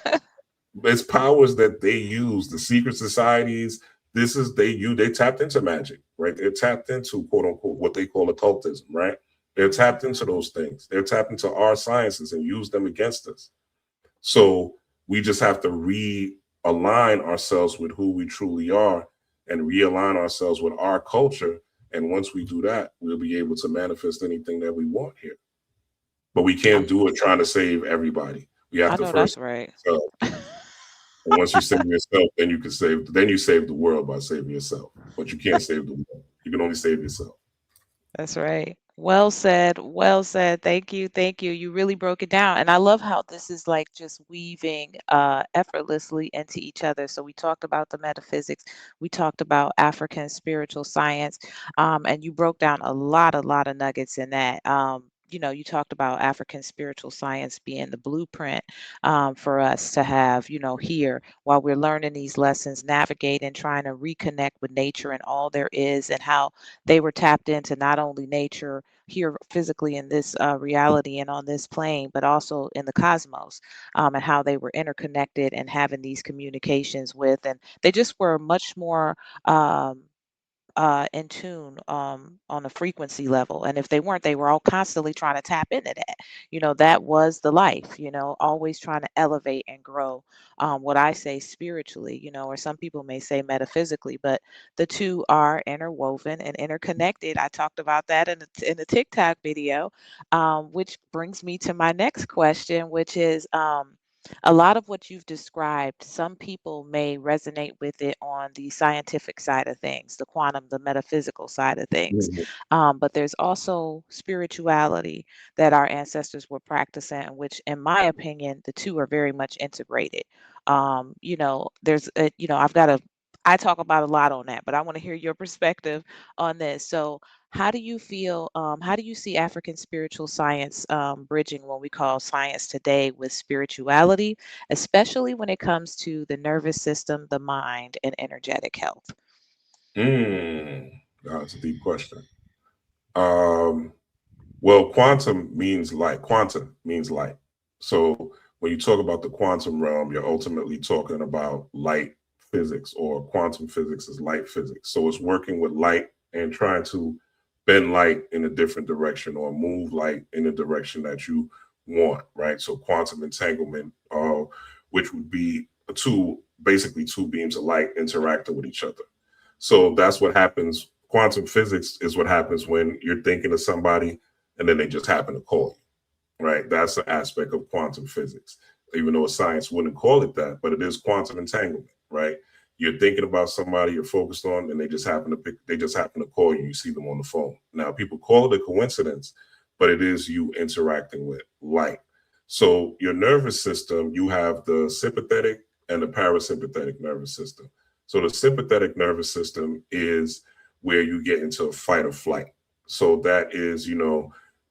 It's powers that they use. The secret societies, this is they tapped into magic, right? They're tapped into quote unquote what they call occultism, right? They're tapped into those things. They're tapped into our sciences and use them against us. So we just have to realign ourselves with who we truly are and realign ourselves with our culture. And once we do that, we'll be able to manifest anything that we want here. But we I, can't do it trying to save everybody. We have I to know that's first right. save ourselves. And once you save yourself, then you save the world by saving yourself. But you can't save the world. You can only save yourself. That's right. Well said. Well said. Thank you. Thank you. You really broke it down. And I love how this is like just weaving effortlessly into each other. So we talked about the metaphysics, we talked about African spiritual science, and you broke down a lot of nuggets in that. You talked about African spiritual science being the blueprint for us to have, here while we're learning these lessons, navigate and trying to reconnect with nature and all there is, and how they were tapped into not only nature here physically in this reality and on this plane, but also in the cosmos, and how they were interconnected and having these communications with, and they just were much more. In tune on a frequency level. And if they weren't, they were all constantly trying to tap into that. That was the life, always trying to elevate and grow. What I say spiritually, or some people may say metaphysically, but the two are interwoven and interconnected. I talked about that in the TikTok video, which brings me to my next question, which is, a lot of what you've described, some people may resonate with it on the scientific side of things, the quantum, the metaphysical side of things. Mhm. But there's also spirituality that our ancestors were practicing, which, in my opinion, the two are very much integrated. I talk about a lot on that, but I want to hear your perspective on this. So, how do you feel? How do you see African spiritual science bridging what we call science today with spirituality, especially when it comes to the nervous system, the mind, and energetic health? Mm. That's a deep question. Um, Well, quantum means light. Quantum means light. So when you talk about the quantum realm, you're ultimately talking about light physics, or quantum physics is light physics. So it's working with light and trying to bend light in a different direction, or move light in the direction that you want, right? So quantum entanglement, which would be basically two beams of light interacting with each other. So that's what happens. Quantum physics is what happens when you're thinking of somebody and then they just happen to call you, right? That's the aspect of quantum physics, even though science wouldn't call it that, but it is quantum entanglement, right? You're thinking about somebody you're focused on, and they just happen to call you. You see them on the phone. Now, people call it a coincidence, but it is you interacting with light. So your nervous system, you have the sympathetic and the parasympathetic nervous system. So the sympathetic nervous system is where you get into a fight or flight. So that is,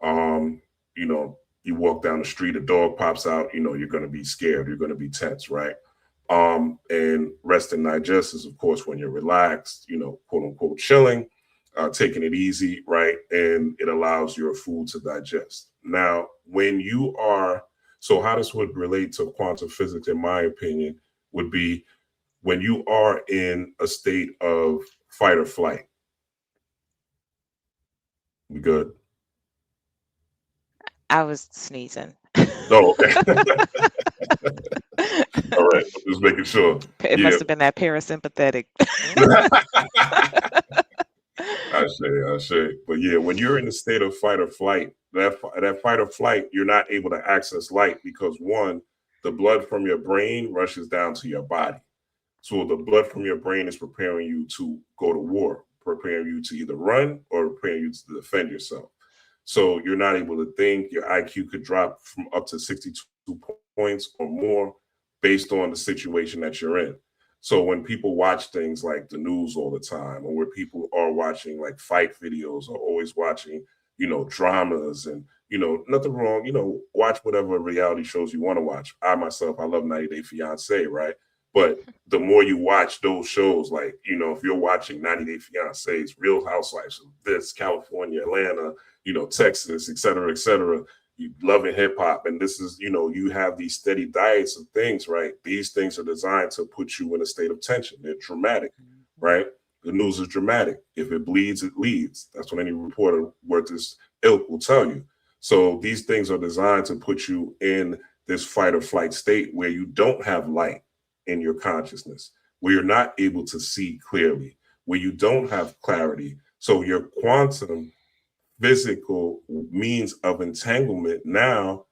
um, you walk down the street, a dog pops out, you're going to be scared, you're going to be tense, right? And rest and digest is, of course, when you're relaxed, quote unquote, chilling, taking it easy, right? And it allows your food to digest. Now, so how this would relate to quantum physics, in my opinion, would be when you are in a state of fight or flight. We good? I was sneezing. Oh, okay. All right. I'm just making sure. It Yeah. must have been that parasympathetic. I say. But yeah, when you're in the state of fight or flight, that fight or flight, you're not able to access light because, one, the blood from your brain rushes down to your body. So the blood from your brain is preparing you to go to war, preparing you to either run or preparing you to defend yourself. So you're not able to think. Your IQ could drop from up to 62 points or more based on the situation that you're in. So when people watch things like the news all the time, or where people are watching like fight videos, or always watching, dramas, and, nothing wrong, watch whatever reality shows you want to watch. I myself, I love 90 Day Fiance, right? But the more you watch those shows, like, if you're watching 90 Day Fiancés, Real Housewives of this, California, Atlanta, Texas, et cetera, you loving hip hop. And this is, you have these steady diets of things, right? These things are designed to put you in a state of tension. They're dramatic, Mhm. right? The news is dramatic. If it bleeds, it leads. That's what any reporter worth his ilk will tell you. So these things are designed to put you in this fight or flight state where you don't have light in your consciousness, where you're not able to see clearly, where you don't have clarity. So your quantum physical means of entanglement now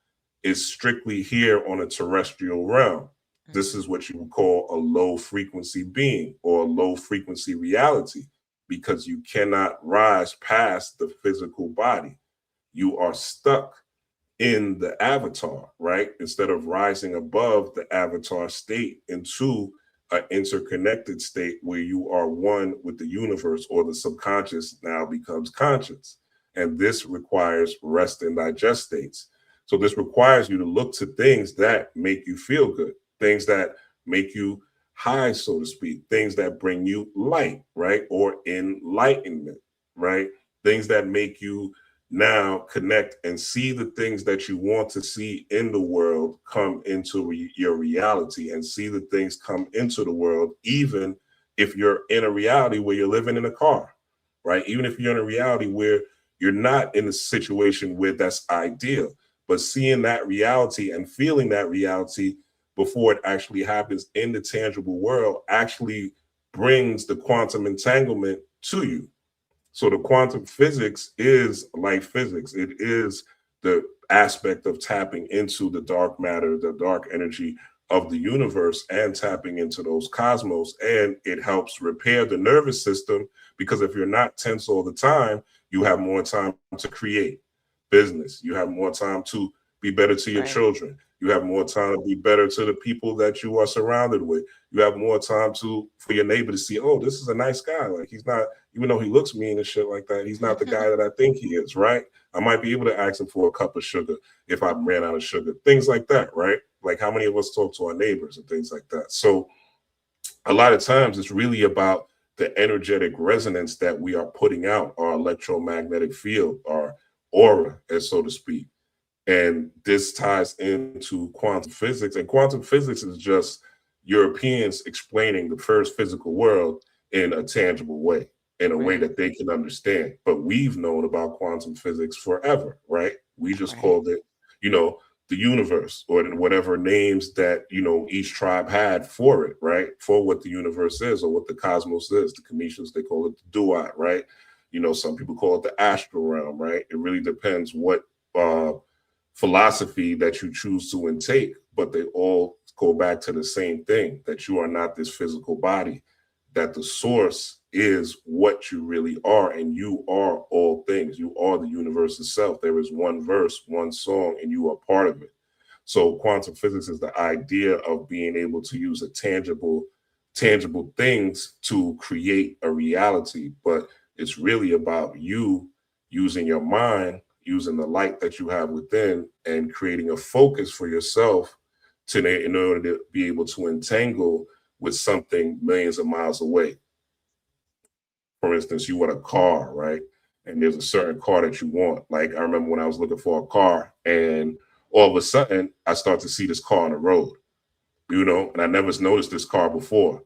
is strictly here on a terrestrial realm. This is Mhm. what you would call a low frequency being or a low frequency reality, because you cannot rise past the physical body. You are stuck in the avatar, right? Instead of rising above the avatar state into an interconnected state where you are one with the universe, or the subconscious now becomes conscious. And this requires rest and digest states. So this requires you to look to things that make you feel good, things that make you high, so to speak, things that bring you light, right? Or enlightenment, right? Things that make you now connect and see the things that you want to see in the world come into your reality, and see the things come into the world, even if you're in a reality where you're living in a car, right? Even if you're in a reality where you're not in a situation where that's ideal, but seeing that reality and feeling that reality before it actually happens in the tangible world actually brings the quantum entanglement to you. So the quantum physics is like physics. It is the aspect of tapping into the dark matter, the dark energy of the universe, and tapping into those cosmos. And it helps repair the nervous system, because if you're not tense all the time, you have more time to create business. You have more time to be better to your Right. children. You have more time to be better to the people that you are surrounded with. You have more time to for your neighbor to see, oh, this is a nice guy. Like, he's not, even though he looks mean and shit like that, he's not the guy that I think he is, right? I might be able to ask him for a cup of sugar if I ran out of sugar. Things like that, right? Like, how many of us talk to our neighbors and things like that? So a lot of times it's really about the energetic resonance that we are putting out, our electromagnetic field, our aura, as so to speak. And this ties into quantum physics. And quantum physics is just Europeans explaining the first physical world in a tangible way, in a way Right. that they can understand. But we've known about quantum physics forever, right? We just Right. called it, you know, the universe, or whatever names that, each tribe had for it, right? For what the universe is, or what the cosmos is. The Cometians, they call it the duat, right? Some people call it the astral realm, right? It really depends what uh, philosophy that you choose to intake, but they all go back to the same thing, that you are not this physical body, that the source is what you really are, and you are all things. You are the universe itself. There is one verse, one song, and you are part of it. So quantum physics is the idea of being able to use a tangible things to create a reality, but it's really about you using your mind, using the light that you have within, and creating a focus for yourself in order to be able to entangle with something millions of miles away. For instance, you want a car, right? And there's a certain car that you want. Like, I remember when I was looking for a car, and all of a sudden I start to see this car on the road, and I never noticed this car before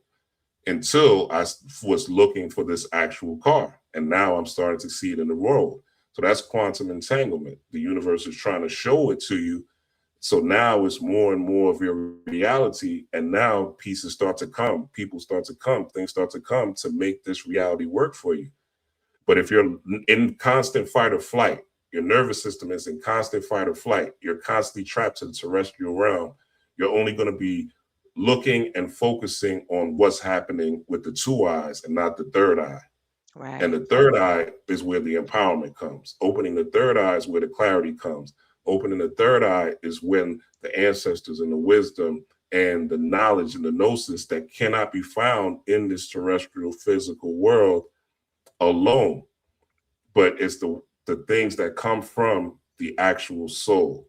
until I was looking for this actual car. And now I'm starting to see it in the road. So that's quantum entanglement. The universe is trying to show it to you. So now it's more and more of your reality. And now pieces start to come, people start to come, things start to come to make this reality work for you. But if you're in constant fight or flight, your nervous system is in constant fight or flight, you're constantly trapped to the terrestrial realm, you're only going to be looking and focusing on what's happening with the two eyes and not the third eye. And Right. the third eye is where the empowerment comes. Opening the third eye is where the clarity comes. Opening the third eye is when the ancestors and the wisdom and the knowledge and the gnosis that cannot be found in this terrestrial physical world alone, but it's the things that come from the actual soul,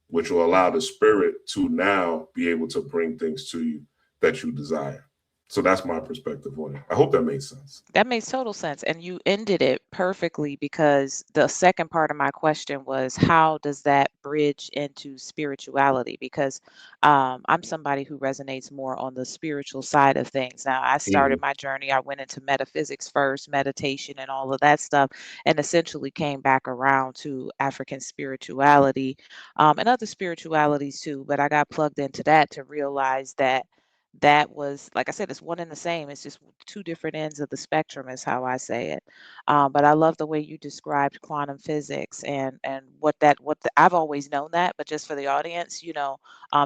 which will allow the Mhm. spirit to now be able to bring things to you. that you desire. So that's my perspective on it. I hope that made sense. That makes total sense. And you ended it perfectly because the second part of my question was how does that bridge into spirituality? Because I'm somebody who resonates more on the spiritual side of things. Now, I Hmm. started my journey, I went into metaphysics first, meditation, and all of that stuff, and essentially came back around to African spirituality and other spiritualities too. But I got plugged into that to realize that that was, like I said, it's one and the same. It's just two different ends of the spectrum, is how I say it. But I love the way you described quantum physics and I've always known that, but just for the audience,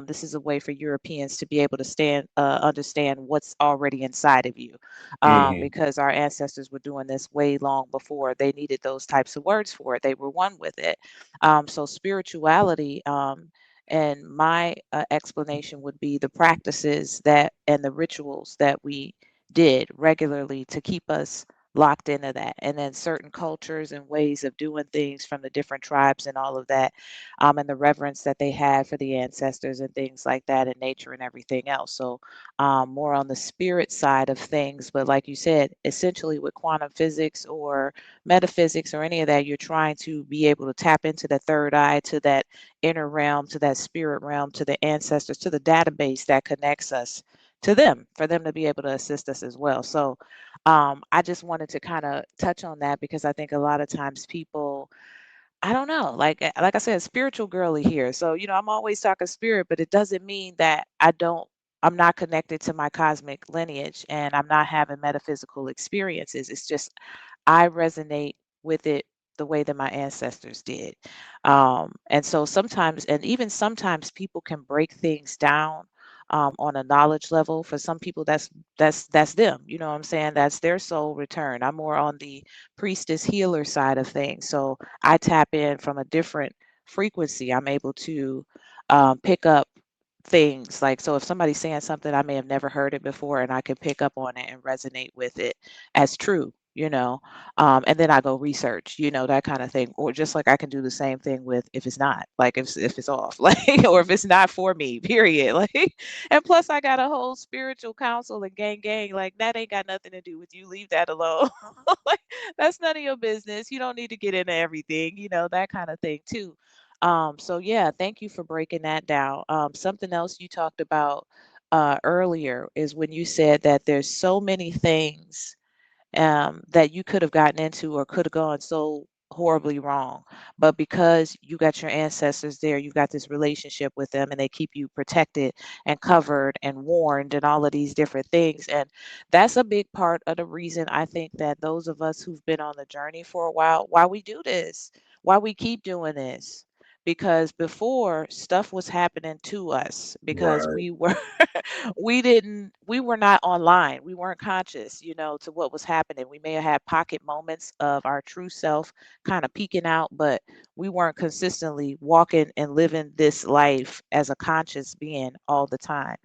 this is a way for Europeans to be able to understand what's already inside of you, Hmm. because our ancestors were doing this way long before they needed those types of words for it. They were one with it. So spirituality. And my explanation would be the practices that and the rituals that we did regularly to keep us locked into that. And then certain cultures and ways of doing things from the different tribes and all of that, and the reverence that they had for the ancestors and things like that, and nature and everything else. So, more on the spirit side of things. But like you said, essentially with quantum physics or metaphysics or any of that, you're trying to be able to tap into the third eye, to that inner realm, to that spirit realm, to the ancestors, to the database that connects us to them, for them to be able to assist us as well. So I just wanted to kind of touch on that because I think a lot of times people, I don't know, like I said, spiritual girly here. So, I'm always talking spirit, but it doesn't mean that I'm not connected to my cosmic lineage and I'm not having metaphysical experiences. It's just I resonate with it the way that my ancestors did. And so sometimes, and even sometimes, people can break things down on a knowledge level. For some people, that's them. You know what I'm saying? That's their soul return. I'm more on the priestess healer side of things. So I tap in from a different frequency. I'm able to pick up things like, so if somebody's saying something, I may have never heard it before, and I can pick up on it and resonate with it as true, and then I go research, that kind of thing. Or just like I can do the same thing with if it's not, like if it's off, like, or if it's not for me, period. Like, and plus I got a whole spiritual council and gang, like that ain't got nothing to do with you. Leave that alone. Like, that's none of your business. You don't need to get into everything, that kind of thing too. So yeah, thank you for breaking that down. Something else you talked about earlier is when you said that there's so many things that you could have gotten into or could have gone so horribly wrong. But because you got your ancestors there, you've got this relationship with them and they keep you protected and covered and warned and all of these different things. And that's a big part of the reason I think that those of us who've been on the journey for a while, why we do this, why we keep doing this. Because before, stuff was happening to us because Right. we were we were not online. We weren't conscious, to what was happening. We may have had pocket moments of our true self kind of peeking out, but we weren't consistently walking and living this life as a conscious being all the time.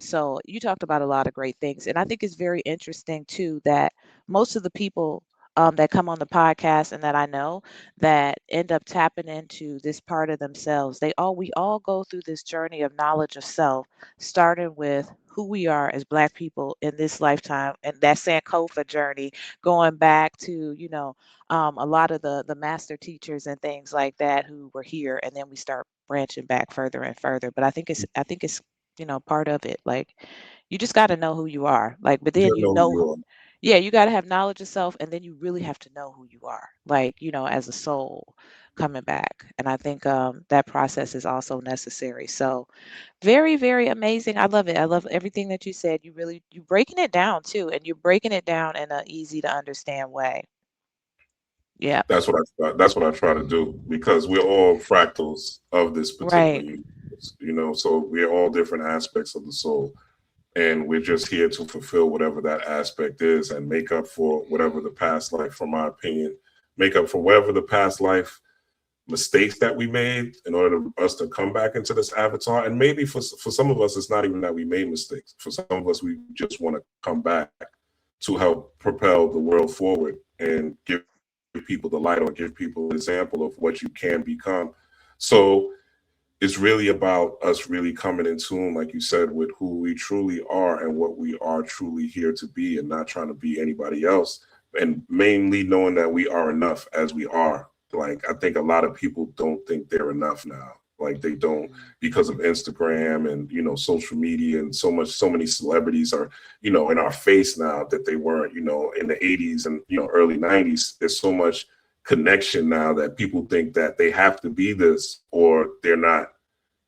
So you talked about a lot of great things. And I think it's very interesting too that most of the people that come on the podcast and that I know that end up tapping into this part of themselves, we all go through this journey of knowledge of self, starting with who we are as Black people in this lifetime, and that Sankofa journey, going back to, a lot of the master teachers and things like that who were here, and then we start branching back further and further. But I think it's part of it. Like, you just got to know who you are. Like, but You then gotta know who you are. yeah, you got to have knowledge of self, and then you really have to know who you are. Like, as a soul coming back. And I think that process is also necessary. So, very, very amazing. I love it. I love everything that you said. You breaking it down too, and you're breaking it down in an easy to understand way. Yeah. That's what I try to do because we're all fractals of this particular Right. universe, so we're all different aspects of the soul. And we're just here to fulfill whatever that aspect is and make up for whatever the past life, from my opinion, make up for whatever the past life mistakes that we made in order to us to come back into this avatar. And maybe for some of us, it's not even that we made mistakes. For some of us, we just want to come back to help propel the world forward and give people the light or give people an example of what you can become. So it's really about us really coming in tune, like you said, with who we truly are and what we are truly here to be, and not trying to be anybody else. And mainly knowing that we are enough as we are. Like, I think a lot of people don't think they're enough now. Like, they don't, Mm. because of Instagram and, social media, and so many celebrities are, in our face now that they weren't, in the 80s and, early 90s. There's so much connection now that people think that they have to be this, or they're not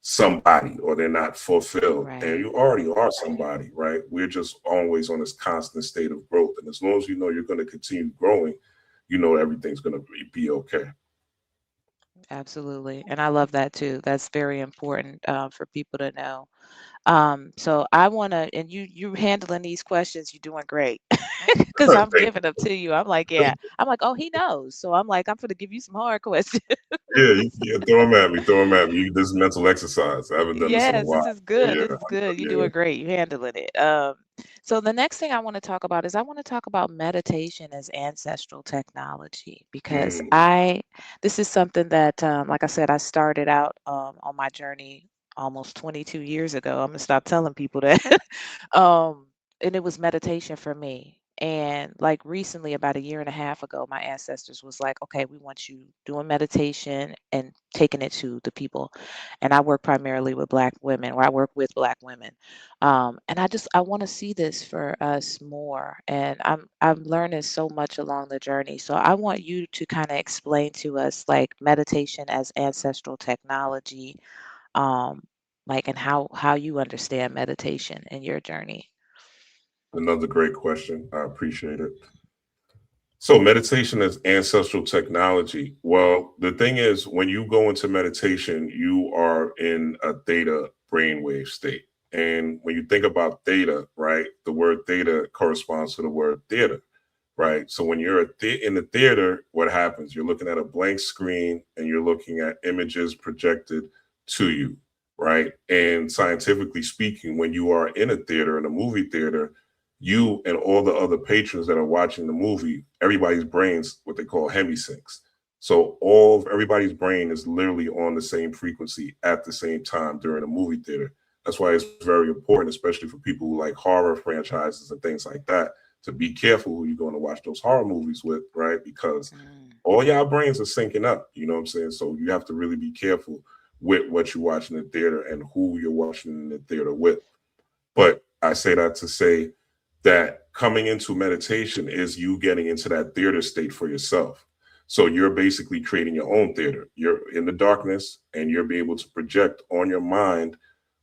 somebody, or they're not fulfilled. And Right. you already are somebody, right? We're just always on this constant state of growth. And as long as you know you're going to continue growing, everything's going to be okay. Absolutely. And I love that too. That's very important for people to know. So I want to, and you handling these questions, you're doing great because I'm Thank giving them to you. I'm like, yeah. I'm like, oh, he knows. So I'm like, I'm going to give you some hard questions. Yeah, throw them at me. Throw them at me. This is mental exercise. I haven't done this in a Yes, while. this is So good. yeah, This is good. You're yeah. doing great. You're handling it. So the next thing I want to talk about is I want to talk about meditation as ancestral technology because Mm, this is something that, like I said, I started out on my journey almost 22 years ago. I'm gonna stop telling people that. um, and it was meditation for me. And like recently, about a year and a half ago, my ancestors was like, okay, we want you doing meditation and taking it to the people. And I work primarily with Black women, or I work with Black women. And I want to see this for us more. And I'm learning so much along the journey. So I want you to kind of explain to us like meditation as ancestral technology, um, like and how you understand meditation in your journey. another great question. I appreciate it. So meditation is ancestral technology. Well, the thing is, when you go into meditation, you are in a theta brainwave state. And when you think about theta, right, the word theta corresponds to the word theater, right? So when you're in the theater, what happens? You're looking at a blank screen and you're looking at images projected to you, right? And scientifically speaking, when you are in a theater, in a movie theater, you and all the other patrons that are watching the movie, everybody's brains, what they call hemisyncs. So all of everybody's brain is literally on the same frequency at the same time during a movie theater. That's why it's very important, especially for people who like horror franchises and things like that, to be careful who you're going to watch those horror movies with, right? Because Mm. all y'all brains are syncing up. You know what I'm saying? So you have to really be careful with what you're watching in the theater and who you're watching in the theater with. But I say that to say that coming into meditation is you getting into that theater state for yourself. So you're basically creating your own theater. You're in the darkness and you're be able to project on your mind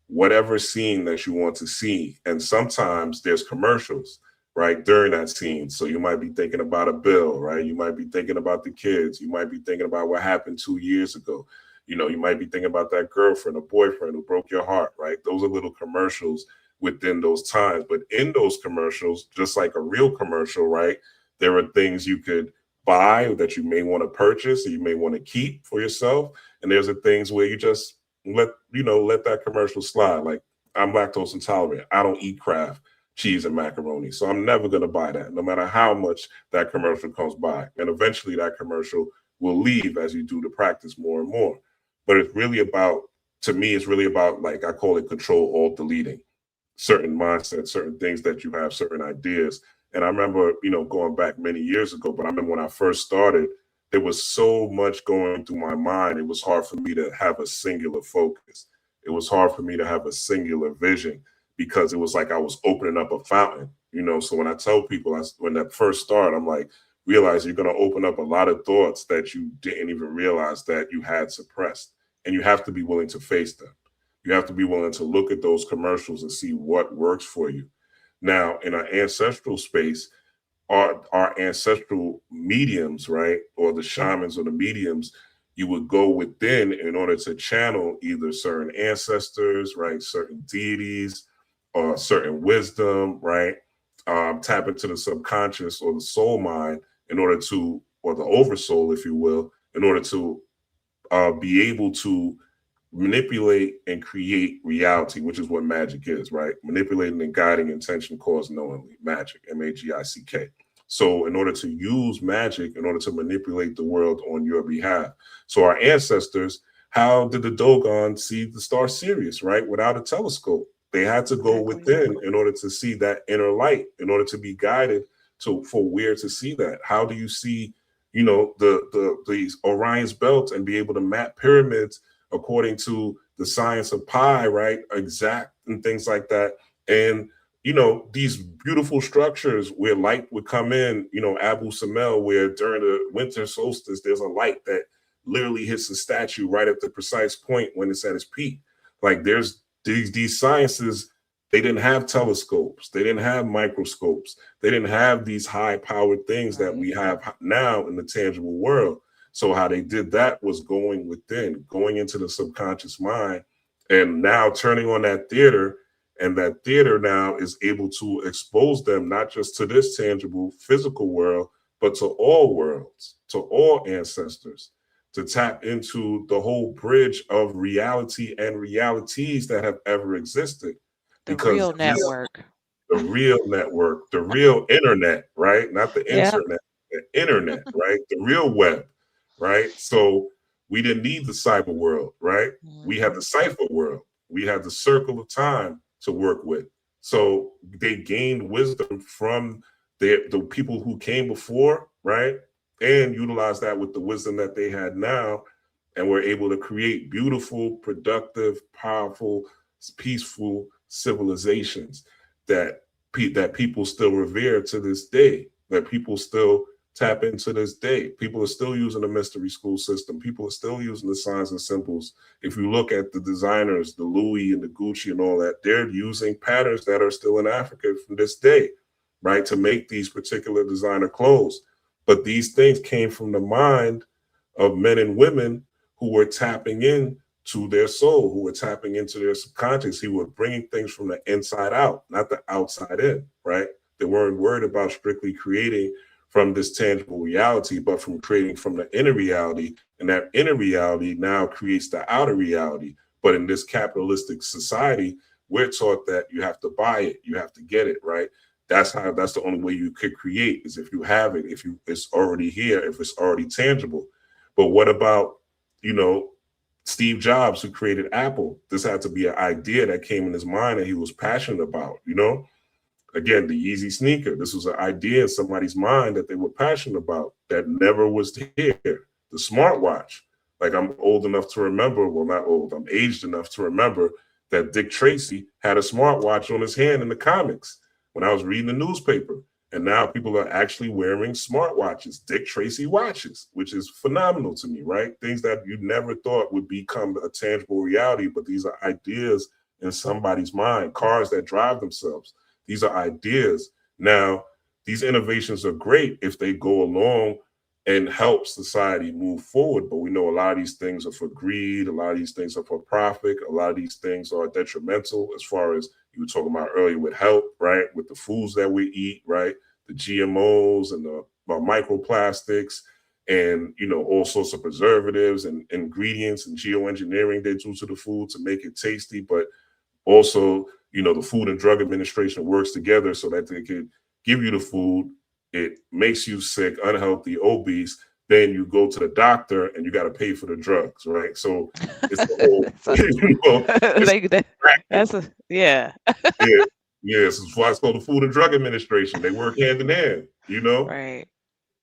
whatever scene that you want to see. And sometimes there's commercials, right, during that scene. So you might be thinking about a bill, right? You might be thinking about the kids. You might be thinking about what happened 2 years ago. You might be thinking about that girlfriend or boyfriend who broke your heart, right? Those are little commercials within those times. But in those commercials, just like a real commercial, right, there are things you could buy that you may want to purchase or you may want to keep for yourself. And there's the things where you just let that commercial slide. Like, I'm lactose intolerant. I don't eat Kraft cheese and macaroni, so I'm never going to buy that, no matter how much that commercial comes by. And eventually, that commercial will leave as you do the practice more and more. But it's really about, to me, it's really about, like I call it, control alt deleting certain mindsets, certain things that you have, certain ideas. And I remember, going back many years ago, but I remember when I first started, there was so much going through my mind. It was hard for me to have a singular focus. It was hard for me to have a singular vision because it was like I was opening up a fountain. So when I tell people, when that first started, I'm like, realize you're going to open up a lot of thoughts that you didn't even realize that you had suppressed. And you have to be willing to face them. You have to be willing to look at those commercials and see what works for you. Now, in our ancestral space, our ancestral mediums, right, or the shamans or the mediums, you would go within in order to channel either certain ancestors, right, certain deities, or certain wisdom, right, tap into the subconscious or the soul mind in order to, or the oversoul, if you will, in order to be able to manipulate and create reality, which is what magic is, right? Manipulating and guiding intention caused knowingly. Magic, Magick. So, in order to use magic, in order to manipulate the world on your behalf. So, our ancestors, How did the Dogon see the star Sirius, right? Without a telescope. They had to go Exactly. within in order to see that inner light, in order to be guided to for where to see that. How do you see, these Orion's belt and be able to map pyramids according to the science of pi, right? Exact and things like that. And these beautiful structures where light would come in, Abu Samel, where during the winter solstice, there's a light that literally hits the statue right at the precise point when it's at its peak. Like there's these sciences, they didn't have telescopes, they didn't have microscopes, they didn't have these high powered things that Right. we have now in the tangible world. So how they did that was going within, going into the subconscious mind, and now turning on that theater, and that theater now is able to expose them not just to this tangible physical world, but to all worlds, to all ancestors, to tap into the whole bridge of reality and realities that have ever existed. The Because real network. the real network, the real internet, right? Not the Yeah. internet, the internet, right? The real web, right? So we didn't need the cyber world, right? We had Hmm. the cipher world. We had the circle of time to work with. So they gained wisdom from the people who came before, right? And utilized that with the wisdom that they had now, and were able to create beautiful, productive, powerful, peaceful civilizations that that people still revere to this day, that people still tap into this day. People are still using the mystery school system. People are still using the signs and symbols. If you look at the designers, the Louis and the Gucci and all that, they're using patterns that are still in Africa from this day, right, to make these particular designer clothes. But these things came from the mind of men and women who were tapping in to their soul, who were tapping into their subconscious, who were bringing things from the inside out, not the outside in, right? They weren't worried about strictly creating from this tangible reality, but from creating from the inner reality. And that inner reality now creates the outer reality. But in this capitalistic society, we're taught that you have to buy it, you have to get it, right? That's the only way you could create, is if you have it, if you it's already here, if it's already tangible. But what about, you know, Steve Jobs, who created Apple? This had to be an idea that came in his mind and he was passionate about, Again, the Yeezy sneaker. This was an idea in somebody's mind that they were passionate about that never was here. The smartwatch. Like, I'm old enough to remember, well, not old, I'm aged enough to remember that Dick Tracy had a smartwatch on his hand in the comics when I was reading the newspaper. And now people are actually wearing smartwatches, Dick Tracy watches, which is phenomenal to me, right? Things that you never thought would become a tangible reality, but these are ideas in somebody's mind, cars that drive themselves. These are ideas. Now, these innovations are great if they go along and help society move forward. But we know a lot of these things are for greed. A lot of these things are for profit. A lot of these things are detrimental, as far as you were talking about earlier with health, right? With the foods that we eat, right? The GMOs and the microplastics and, all sorts of preservatives and ingredients and geoengineering they do to the food to make it tasty. But also, the Food and Drug Administration works together so that they can give you the food. It makes you sick, unhealthy, obese. Then you go to the doctor and you got to pay for the drugs, right? So it's the whole, So, it's like that, racket. that's a yeah. Yeah, yes. That's why it's called the Food and Drug Administration. They work hand in hand. Right.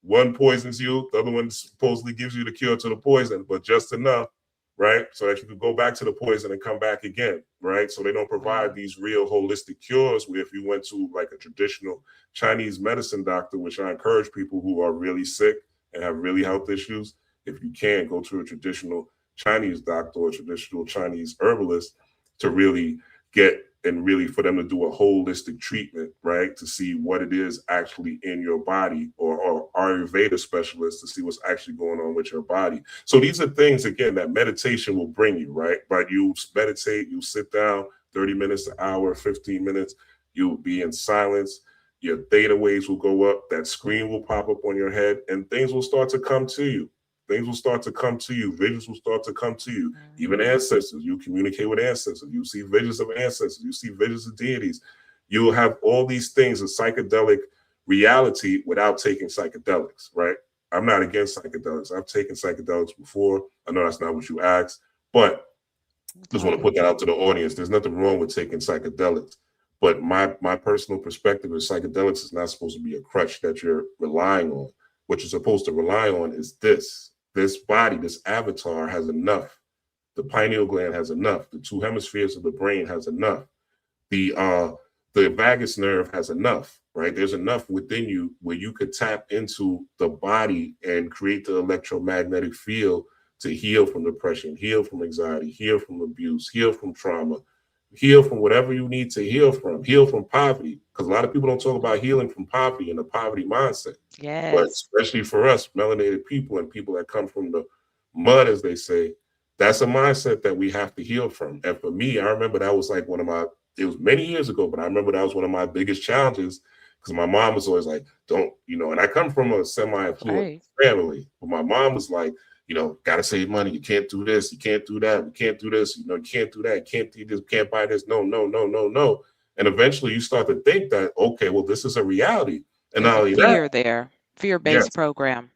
One poisons you, the other one supposedly gives you the cure to the poison, but just enough, right? So that you can go back to the poison and come back again, right? So they don't provide Right. these real holistic cures where if you went to like a traditional Chinese medicine doctor, which I encourage people who are really sick and have really health issues, if you can, go to a traditional Chinese doctor or a traditional Chinese herbalist to really get and really for them to do a holistic treatment, right? To see what it is actually in your body, or Ayurveda specialist to see what's actually going on with your body. So these are things, again, that meditation will bring you, right? But you meditate, you sit down 30 minutes, an hour, 15 minutes, you'll be in silence. Your theta waves will go up, that screen will pop up on your head, and things will start to come to you. Things will start to come to you. Visions will start to come to you. Even Hmm. ancestors, you communicate with ancestors. You see visions of ancestors. You see visions of deities. You'll have all these things of psychedelic reality without taking psychedelics, right? I'm not against psychedelics. I've taken psychedelics before. I know that's not what you asked, But just want to Okay. put that out to the audience. There's nothing wrong with taking psychedelics. But my personal perspective is psychedelics is not supposed to be a crutch that you're relying on. What you're supposed to rely on is this body, this avatar has enough. The pineal gland has enough. The two hemispheres of the brain has enough. The vagus nerve has enough, right? There's enough within you where you could tap into the body and create the electromagnetic field to heal from depression, heal from anxiety, heal from abuse, heal from trauma, heal from whatever you need to heal from poverty. Because a lot of people don't talk about Mhm. healing from poverty and the poverty mindset. But Yes. especially for us, melanated people and people that come from the mud, as they say, that's a mindset that we have to heal from. And for me, I remember that was like one of my, it was many years ago, but I remember that was one of my biggest challenges because my mom was always like, don't, and I come from a semi-affluent Right. family, but my mom was like, got to save money. You can't do this. You can't do that. You can't do this. You can't do that. You can't do this. You can't buy this. No, no, no, no, no. And eventually you start to think that, okay, well, this is a reality. And There's not a only that, fear there, fear-based yes, program.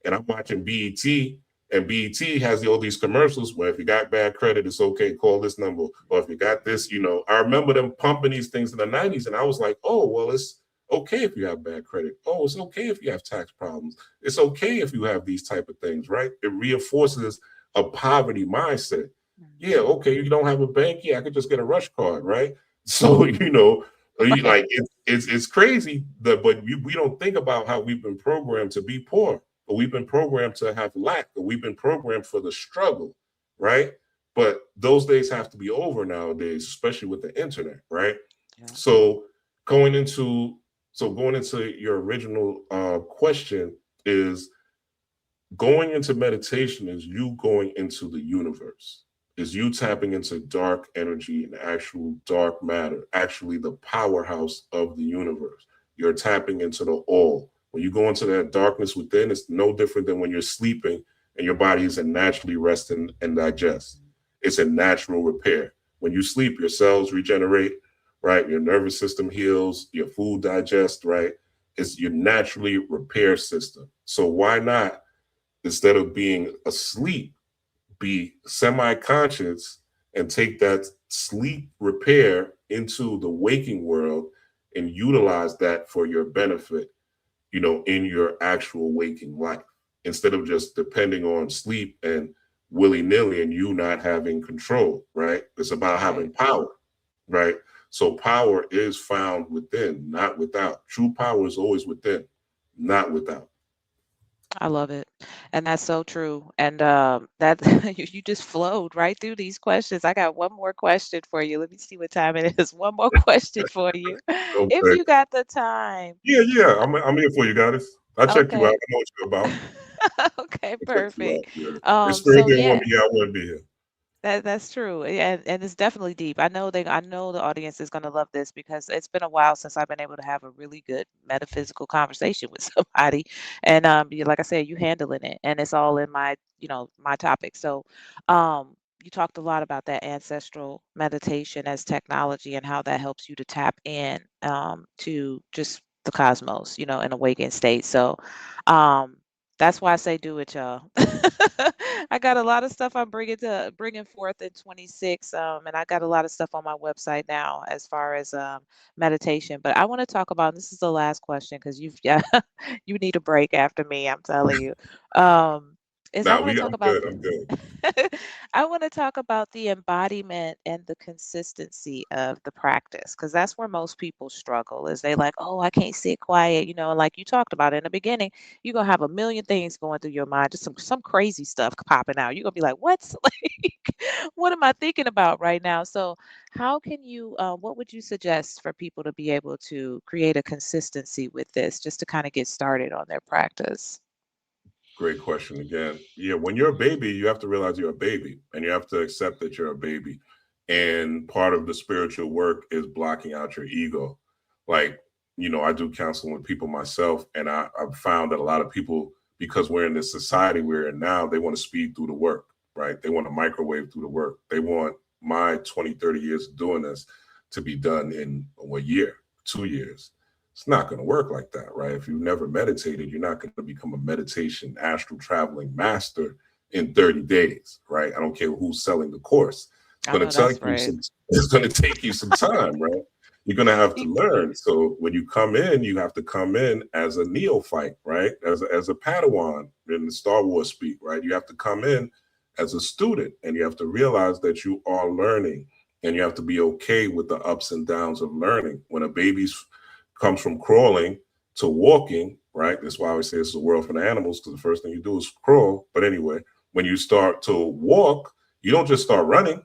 and I'm watching BET, and BET has all these commercials where if you got bad credit, it's okay, call this number. Or if you got this, I remember them pumping these things in the 90s, and I was like, oh, well, it's okay if you have bad credit. Oh, it's okay if you have tax problems. It's okay if you have these type of things, right? It reinforces a poverty mindset. Yeah, Mhm. okay, you don't have a bank. Yeah, I could just get a rush card, right? So, Right. like it's crazy that, but we don't think about how we've been programmed to be poor, or we've been programmed to have lack, or we've been programmed for the struggle, right? But those days have to be over nowadays, especially with the internet, right? Yeah. So going into going into your original question is going into meditation is you going into the universe, is you tapping into dark energy and actual dark matter, actually the powerhouse of the universe. You're tapping into the all. When you go into that darkness within, it's no different than when you're sleeping and your body is in naturally rest and digest. Mhm. It's a natural repair. When you sleep, your cells regenerate, right? Your nervous system heals, your food digests, right? It's your naturally repair system. So why not, instead of being asleep, be semi-conscious and take that sleep repair into the waking world and utilize that for your benefit, in your actual waking life, instead of just depending on sleep and willy-nilly and you not having control, right? It's about having Right. power, right? So power is found within, not without. True power is always within, not without. I love it. And that's so true. And that you just flowed right through these questions. I got one more question for you. Let me see what time it is. One more question for you. If Okay. you got the time. Yeah, yeah. I'm here for you guys. I checked you out. Okay. I know what you're about. Okay, I checked you out. perfect. Yeah. If Spirit So didn't want yeah, me here, I wouldn't be here. that's true, and it's definitely deep. I know the audience is gonna love this because it's been a while since I've been able to have a really good metaphysical conversation with somebody, and like I said, you handling it, and it's all in my my topic. So, you talked a lot about that ancestral meditation as technology and how that helps you to tap in to just the cosmos, in awakened state. So, um, that's why I say do it, y'all. I got a lot of stuff I'm bringing forth in 26, and I got a lot of stuff on my website now as far as meditation. But I want to talk about, and this is the last question because you've yeah, you need a break after me. I'm telling you. Is I Nah, want to talk I'm about good. I'm good. I want to talk about the embodiment and the consistency of the practice because that's where most people struggle is they like, oh, I can't sit quiet, like you talked about in the beginning, you're gonna have a million things going through your mind, just some crazy stuff popping out. You're gonna be like, what's like what am I thinking about right now? So how can you what would you suggest for people to be able to create a consistency with this just to kind of get started on their practice? Great question again. Yeah, when you're a baby, you have to realize you're a baby and you have to accept that you're a baby. And part of the spiritual work is blocking out your ego. Like, I do counseling with people myself, and I've found that a lot of people, because we're in this society we're in now, they want to speed through the work, right? They want to microwave through the work. They want my 20, 30 years of doing this to be done in a year, 2 years. It's not going to work like that, right? If you've never meditated, you're not going to become a meditation astral traveling master in 30 days, right? I don't care who's selling the course. It's I going know to that's take you right. some, it's going to take you some time, right? You're going to have to Y- learn. So when you come in, you have to come in as a neophyte, right? As a Padawan in the Star Wars speak, right? You have to come in as a student, and you have to realize that you are learning, and you have to be okay with the ups and downs of learning. When a baby comes from crawling to walking, right? That's why I always say it's a world for the animals, because the first thing you do is crawl. But anyway, when you start to walk, you don't just start running.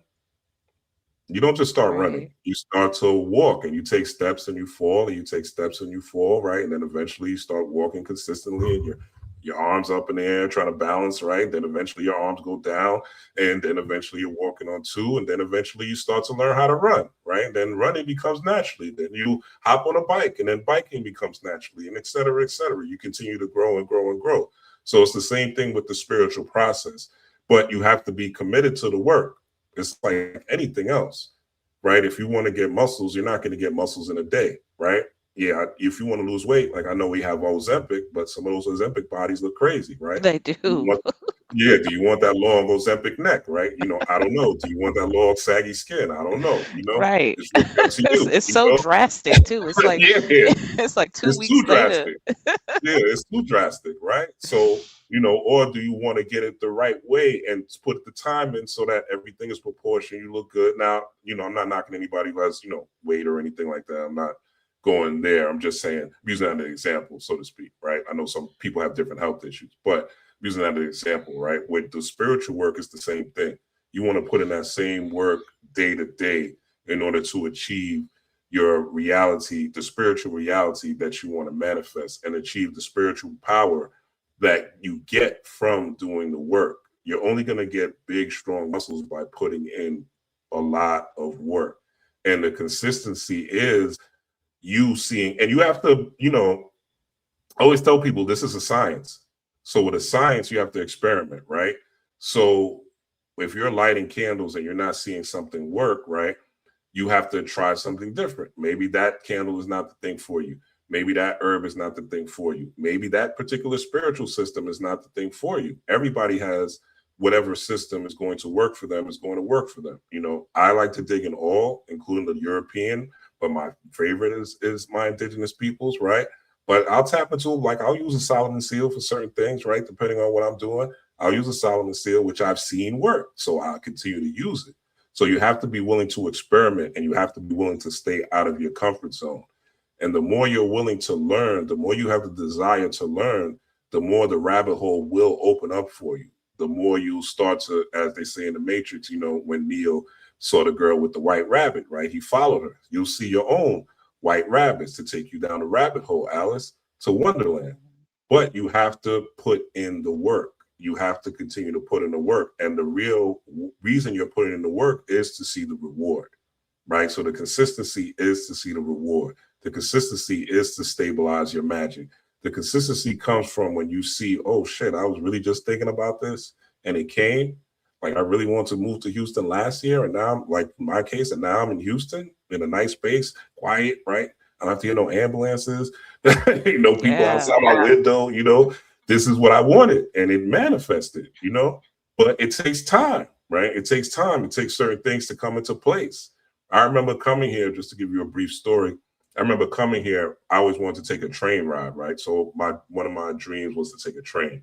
You don't just start running. Right. You start to walk, and you take steps and you fall, and you take steps and you fall, right? And then eventually you start walking consistently, and your arms up in the air trying to balance, right? Then eventually your arms go down, and then eventually you're walking on two, and then eventually you start to learn how to run, right? And then running becomes naturally. Then you hop on a bike, and then biking becomes naturally, and et cetera, et cetera. You continue to grow and grow and grow. So it's the same thing with the spiritual process, but you have to be committed to the work. It's like anything else, right? If you want to get muscles, you're not going to get muscles in a day, right? Yeah, if you want to lose weight, like I know we have Ozempic, but some of those Ozempic bodies look crazy, right? They You do. want, yeah, do you want that long Ozempic neck, right? I don't know. Do you want that long saggy skin? I don't know. Right. It's really up to It's, you. it's so drastic too. It's like Yeah, yeah, it's like two it's weeks too later. drastic. Yeah, it's too drastic, right? So, or do you want to get it the right way and put the time in so that everything is proportioned? You look good. Now, I'm not knocking anybody who has, weight or anything like that. I'm not going there. I'm just saying, using that as an example, so to speak, right? I know some people have different health issues, but using that as an example, right? With the spiritual work, is the same thing. You want to put in that same work day to day in order to achieve your reality, the spiritual reality that you want to manifest, and achieve the spiritual power that you get from doing the work. You're only going to get big, strong muscles by putting in a lot of work. And the consistency is you seeing, and you have to, I always tell people this is a science. So with a science, you have to experiment, right? So if you're lighting candles and you're not seeing something work, right? You have to try something different. Maybe that candle is not the thing for you. Maybe that herb is not the thing for you. Maybe that particular spiritual system is not the thing for you. Everybody has whatever system is going to work for them is going to work for them. I like to dig in all, including the European, but my favorite is my indigenous peoples, right? But I'll tap into, like, I'll use a Solomon seal for certain things, right? Depending on what I'm doing. I'll use a Solomon seal, which I've seen work. So I'll continue to use it. So you have to be willing to experiment, and you have to be willing to stay out of your comfort zone. And the more you're willing to learn, the more you have the desire to learn, the more the rabbit hole will open up for you. The more you start to, as they say in the Matrix, when Neo saw the girl with the white rabbit, right? He followed her. You'll see your own white rabbits to take you down the rabbit hole, Alice, to Wonderland. But you have to put in the work. You have to continue to put in the work. And the real reason you're putting in the work is to see the reward, right? So the consistency is to see the reward. The consistency is to stabilize your magic. The consistency comes from when you see, oh shit, I was really just thinking about this and it came. Like, I really want to move to Houston last year, and now I'm, like, in my case, and now I'm in Houston in a nice space, quiet, right? I don't have to hear no ambulances, people Yeah. outside my window, this is what I wanted, and it manifested. But it takes time, right? It takes time. It takes certain things to come into place. I remember coming here, just to give you a brief story. I remember coming here, I always wanted to take a train ride, right? So one of my dreams was to take a train,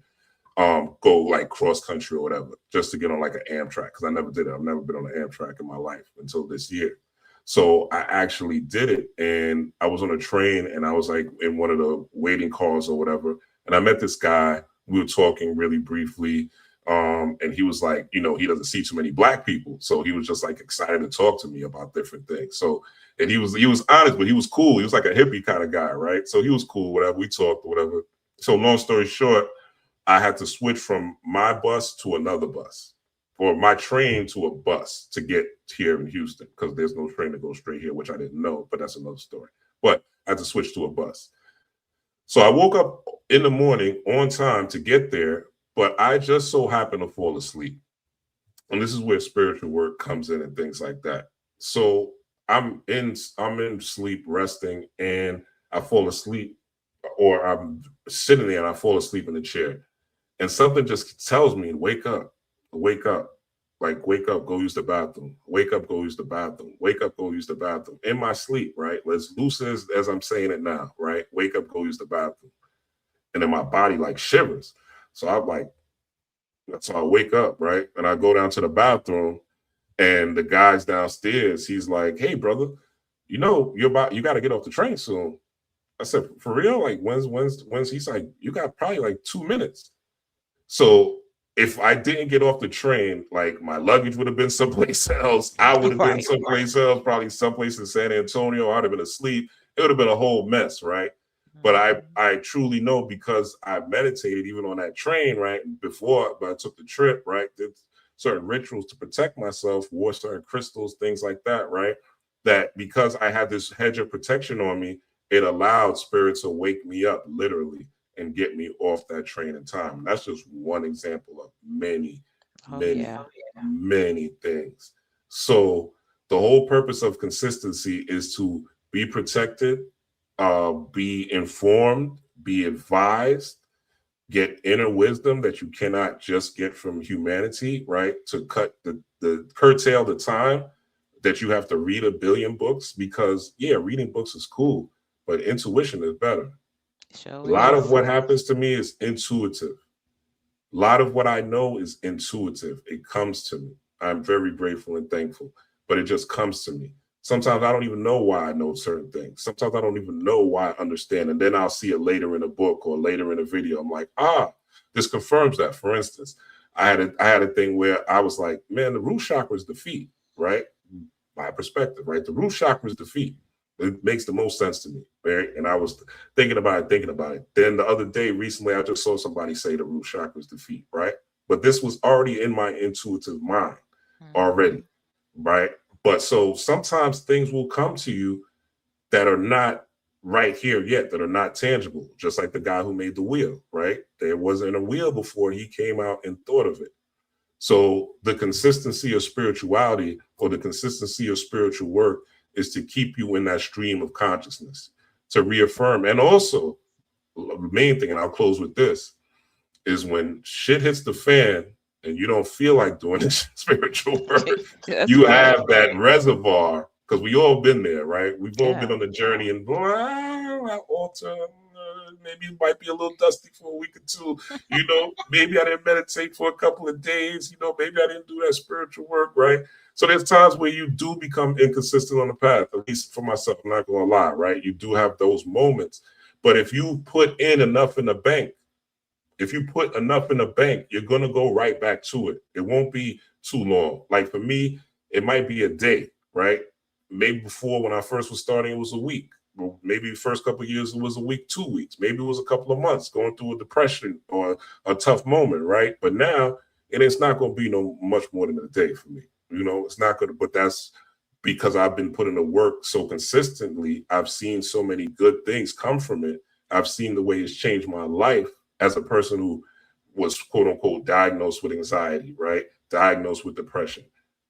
go like cross country or whatever, just to get on like an Amtrak, because I never did it. I've never been on an Amtrak in my life until this year. So I actually did it, and I was on a train, and I was like in one of the waiting cars or whatever, and I met this guy. We were talking really briefly, and he was like, he doesn't see too many black people, so he was just like excited to talk to me about different things. So, and he was honest, but he was cool. He was like a hippie kind of guy, right? So he was cool. Whatever, we talked, whatever. So long story short, I had to switch from my bus to another bus, or my train to a bus, to get here in Houston, because there's no train to go straight here, which I didn't know, but that's another story. But I had to switch to a bus. So I woke up in the morning on time to get there, but I just so happened to fall asleep. And this is where spiritual work comes in and things like that. So I'm in sleep resting, and I fall asleep, or I'm sitting there and I fall asleep in the chair. and something just tells me, wake up, like wake up, go use the bathroom, wake up, go use the bathroom, wake up, go use the bathroom in my sleep, right? As loose as I'm saying it now, right? Wake up, go use the bathroom. And then my body like shivers. So I'm like, so I wake up, right? And I go down to the bathroom, and the guy's downstairs, he's like, hey brother, you got to get off the train soon. I said, for real? Like when's he's like, you got probably like 2 minutes. So if I didn't get off the train, like my luggage would have been someplace else. I would have been Right. someplace else, probably someplace in San Antonio. I'd have been asleep. It would have been a whole mess, right? But Mhm. I truly know, because I meditated even on that train, right? Before, but I took the trip, right? Did certain rituals to protect myself, wore certain crystals, things like that, right? That because I had this hedge of protection on me, it allowed spirits to wake me up literally and get me off that train in time. And that's just one example of many, Oh many, yeah. many things. So the whole purpose of consistency is to be protected, be informed, be advised, get inner wisdom that you cannot just get from humanity, right? To cut the curtail the time that you have to read a billion books, because yeah, reading books is cool, but intuition is better. A Sure lot of is. what happens to me is intuitive. A lot of what I know is intuitive. It comes to me. I'm very grateful and thankful, but it just comes to me. Sometimes I don't even know why I know certain things. Sometimes I don't even know why I understand. And then I'll see it later in a book or later in a video. I'm like, this confirms that. For instance, I had a thing where I was like, man, the root chakra is the feet, right? My perspective, right? The root chakra is the feet. It makes the most sense to me, right? And I was thinking about it. Then the other day, recently, I just saw somebody say the root chakra is the feet, right? But this was already in my intuitive mind already, Mhm. right? But so sometimes things will come to you that are not right here yet, that are not tangible, just like the guy who made the wheel, right? There wasn't a wheel before he came out and thought of it. So the consistency of spirituality, or the consistency of spiritual work, is to keep you in that stream of consciousness, to reaffirm. And also, the main thing, and I'll close with this, is when shit hits the fan and you don't feel like doing this spiritual work, That's you right. have that reservoir, because we all been there, right? We've all been Yeah. on the journey, and that altar, maybe it might be a little dusty for a week or two. Maybe I didn't meditate for a couple of days. Maybe I didn't do that spiritual work, right? So there's times where you do become inconsistent on the path. At least for myself, I'm not gonna lie, right? You do have those moments, but if you put in enough in the bank, if you put enough in the bank, you're going to go right back to it. It won't be too long. Like for me, it might be a day, right? Maybe before, when I first was starting, it was a week. Well, maybe the first couple of years, it was a week, 2 weeks. Maybe it was a couple of months going through a depression or a tough moment, right? But now, and it's not going to be no much more than a day for me. It's not going to, but that's because I've been putting the work so consistently. I've seen so many good things come from it. I've seen the way it's changed my life as a person who was quote unquote diagnosed with anxiety, right? Diagnosed with depression.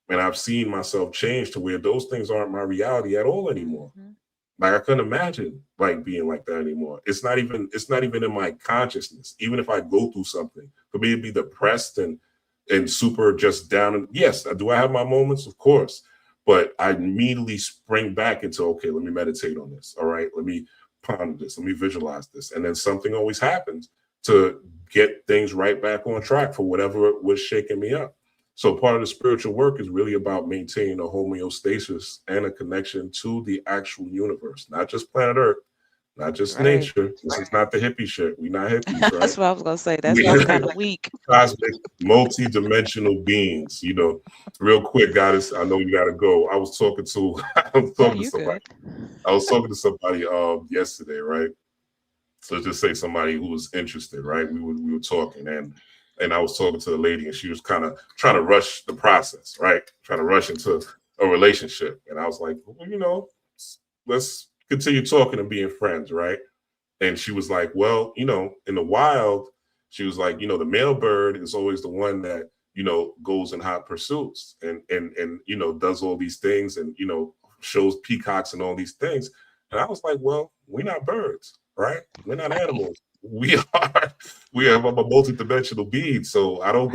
And I've seen myself change to where those things aren't my reality at all anymore. Mhm. Like I couldn't imagine like being like that anymore. It's not even in my consciousness. Even if I go through something, for me to be depressed and super just down. And yes, do I have my moments? Of course. But I immediately spring back into, okay, let me meditate on this. All right, let me ponder this. Let me visualize this. And then something always happens to get things right back on track for whatever was shaking me up. So part of the spiritual work is really about maintaining a homeostasis and a connection to the actual universe, not just planet Earth, not just Right. nature. This is not the hippie shit. We not hippies, right? That's what I was gonna say. That We sounds kind of weak. cosmic, multi-dimensional beings. Real quick, guys. I know you gotta go. I was No, talking to you're somebody. good. I was talking to somebody yesterday, right? So let's just say somebody who was interested, right? We were talking, and I was talking to the lady, and she was kind of trying to rush the process, right? Trying to rush into a relationship, and I was like, well, let's continue talking and being friends, right? And she was like, well, in the wild, she was like, the male bird is always the one that goes in hot pursuits and does all these things and shows peacocks and all these things. And I was like, well, we're not birds, right? We're not animals. We are we have a multi-dimensional being. So Right. I don't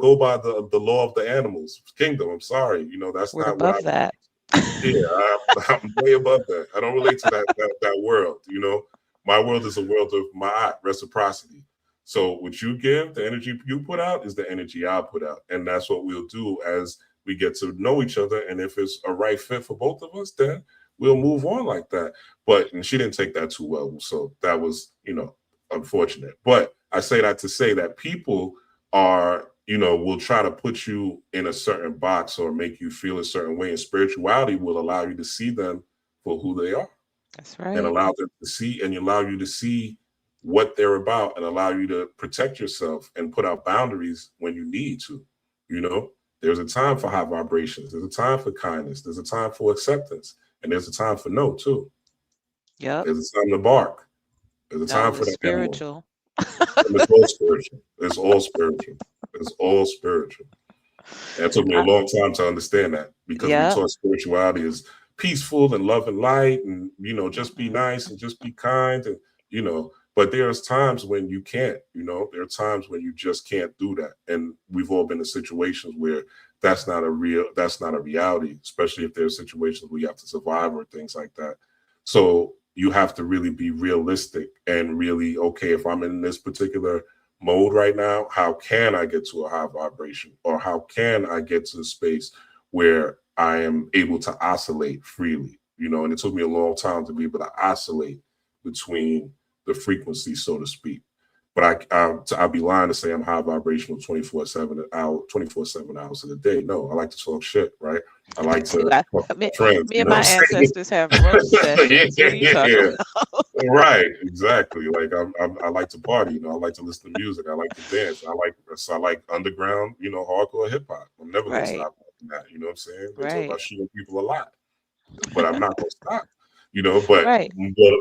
go by the law of the animals kingdom. I'm sorry, that's We're not what I above that. yeah, I'm way above that. I don't relate to that world. My world is a world of ma'at, reciprocity. So what you give, the energy you put out, is the energy I put out, and that's what we'll do as we get to know each other. And if it's a right fit for both of us, then we'll move on like that. But and she didn't take that too well, so that was unfortunate. But I say that to say that people are will try to put you in a certain box or make you feel a certain way, and spirituality will allow you to see them for who they are That's and right. allow them to see and allow you to see what they're about and allow you to protect yourself and put out boundaries when you need to. you know there's a time for high vibrations, there's a time for kindness, there's a time for acceptance, and there's a time for no too. Yep. There's a time to bark, there's a time No, for it's the M1. spiritual. And it's all spiritual. It's all spiritual. It's all spiritual. And it took me a I, long time to understand that, because we yep. taught spirituality is peaceful and love and light, and just be Mm-mm. nice and just be kind, and but there's times when you can't. There are times when you just can't do that, and we've all been in situations where that's not a reality, especially if there's situations where you have to survive or things like that. So you have to really be realistic and really, okay, if I'm in this particular mode right now, how can I get to a high vibration, or how can I get to a space where I am able to oscillate freely? And it took me a long time to be able to oscillate between the frequencies, so to speak. But I'd be lying to say I'm high vibrational 24/7 hours of the day. No, I like to talk shit, right? I Me like too. to talk to my Me, friends. me You and know my what I'm ancestors have roast saying? sessions. What are you talking Yeah. about? Right, exactly. Like I like to party. I like to listen to music. I like to dance. I like underground, hardcore hip hop. I'm never gonna Right. stop liking that. You know what I'm saying? They talk Right. about shooting people a lot, but I'm not gonna stop. But Right.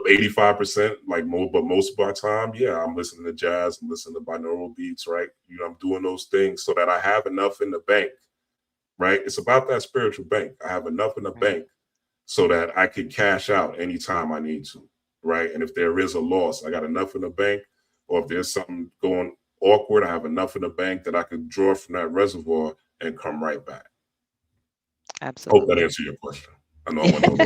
85%, like but most of our time, yeah, I'm listening to jazz. I'm listening to binaural beats, right? I'm doing those things so that I have enough in the bank, right? It's about that spiritual bank. I have enough in the Right. bank so that I can cash out anytime I need to, right? And if there is a loss, I got enough in the bank, or if there's something going awkward, I have enough in the bank that I can draw from that reservoir and come right back. Hope that Absolutely. answered your question. I know I went over.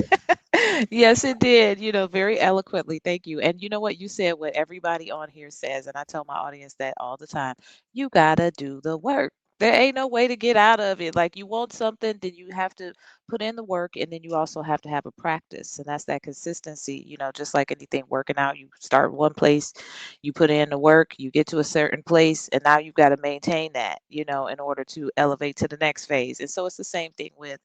Yes, it did, very eloquently. Thank you. And you know what? You said what everybody on here says, and I tell my audience that all the time. You gotta do the work. There ain't no way to get out of it. Like you want something, then you have to put in the work, and then you also have to have a practice. And that's that consistency, just like anything working out. You start one place, you put in the work, you get to a certain place, and now you've got to maintain that, in order to elevate to the next phase. And so it's the same thing with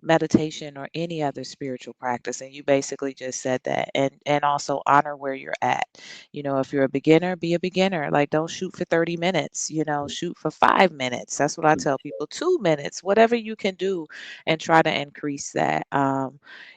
meditation or any other spiritual practice. And you basically just said that. And also honor where you're at. If you're a beginner, be a beginner. Like don't shoot for 30 minutes, shoot for 5 minutes. That's what I tell people. 2 minutes, whatever you can do, and try to increase that.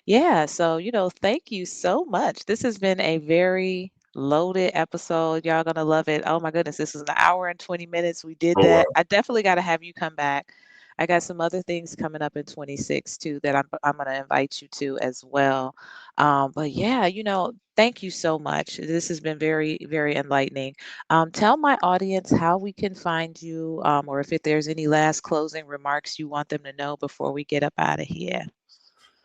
Yeah. So, thank you so much. This has been a very loaded episode. Y'all gonna love it. Oh my goodness, this is an hour and 20 minutes. We did Oh that. wow. I definitely got to have you come back. I got some other things coming up in 26 too that I'm going to invite you to as well. But yeah, thank you so much. This has been very, very enlightening. Tell my audience how we can find you, or if there's any last closing remarks you want them to know before we get up out of here.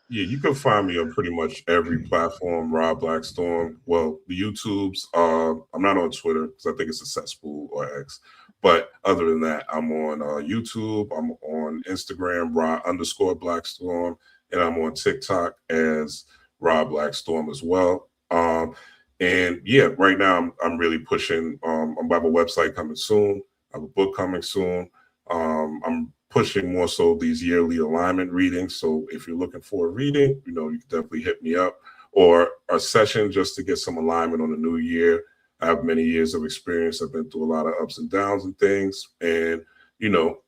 Yeah, you can find me on pretty much every platform, Ra Blackstorm. Well, the YouTubes, I'm not on Twitter because I think it's a cesspool, or X. But other than that, I'm on YouTube, I'm on Instagram, Ra_Blackstorm, and I'm on TikTok as Ra Blackstorm as well. And yeah, right now I'm really pushing. I have a website coming soon. I have a book coming soon. I'm pushing more so these yearly alignment readings. So if you're looking for a reading, you can definitely hit me up, or a session just to get some alignment on the new year. I have many years of experience. I've been through a lot of ups and downs and things, and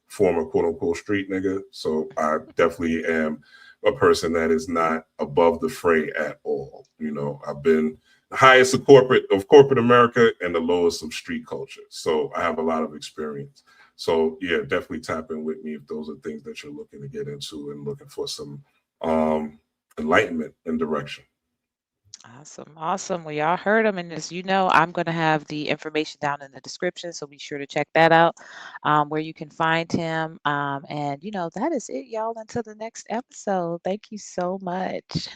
former quote unquote street nigga. So I definitely am a person that is not above the fray at all. I've been the highest of corporate America and the lowest of street culture. So I have a lot of experience. So yeah, definitely tap in with me if those are things that you're looking to get into and looking for some um, enlightenment and direction. Awesome. Awesome. Well, y'all heard him. And as you know, I'm going to have the information down in the description. So be sure to check that out, where you can find him. And, that is it, y'all. Until the next episode. Thank you so much.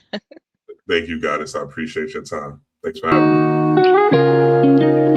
Thank you, Goddess. I appreciate your time. Thanks for having me.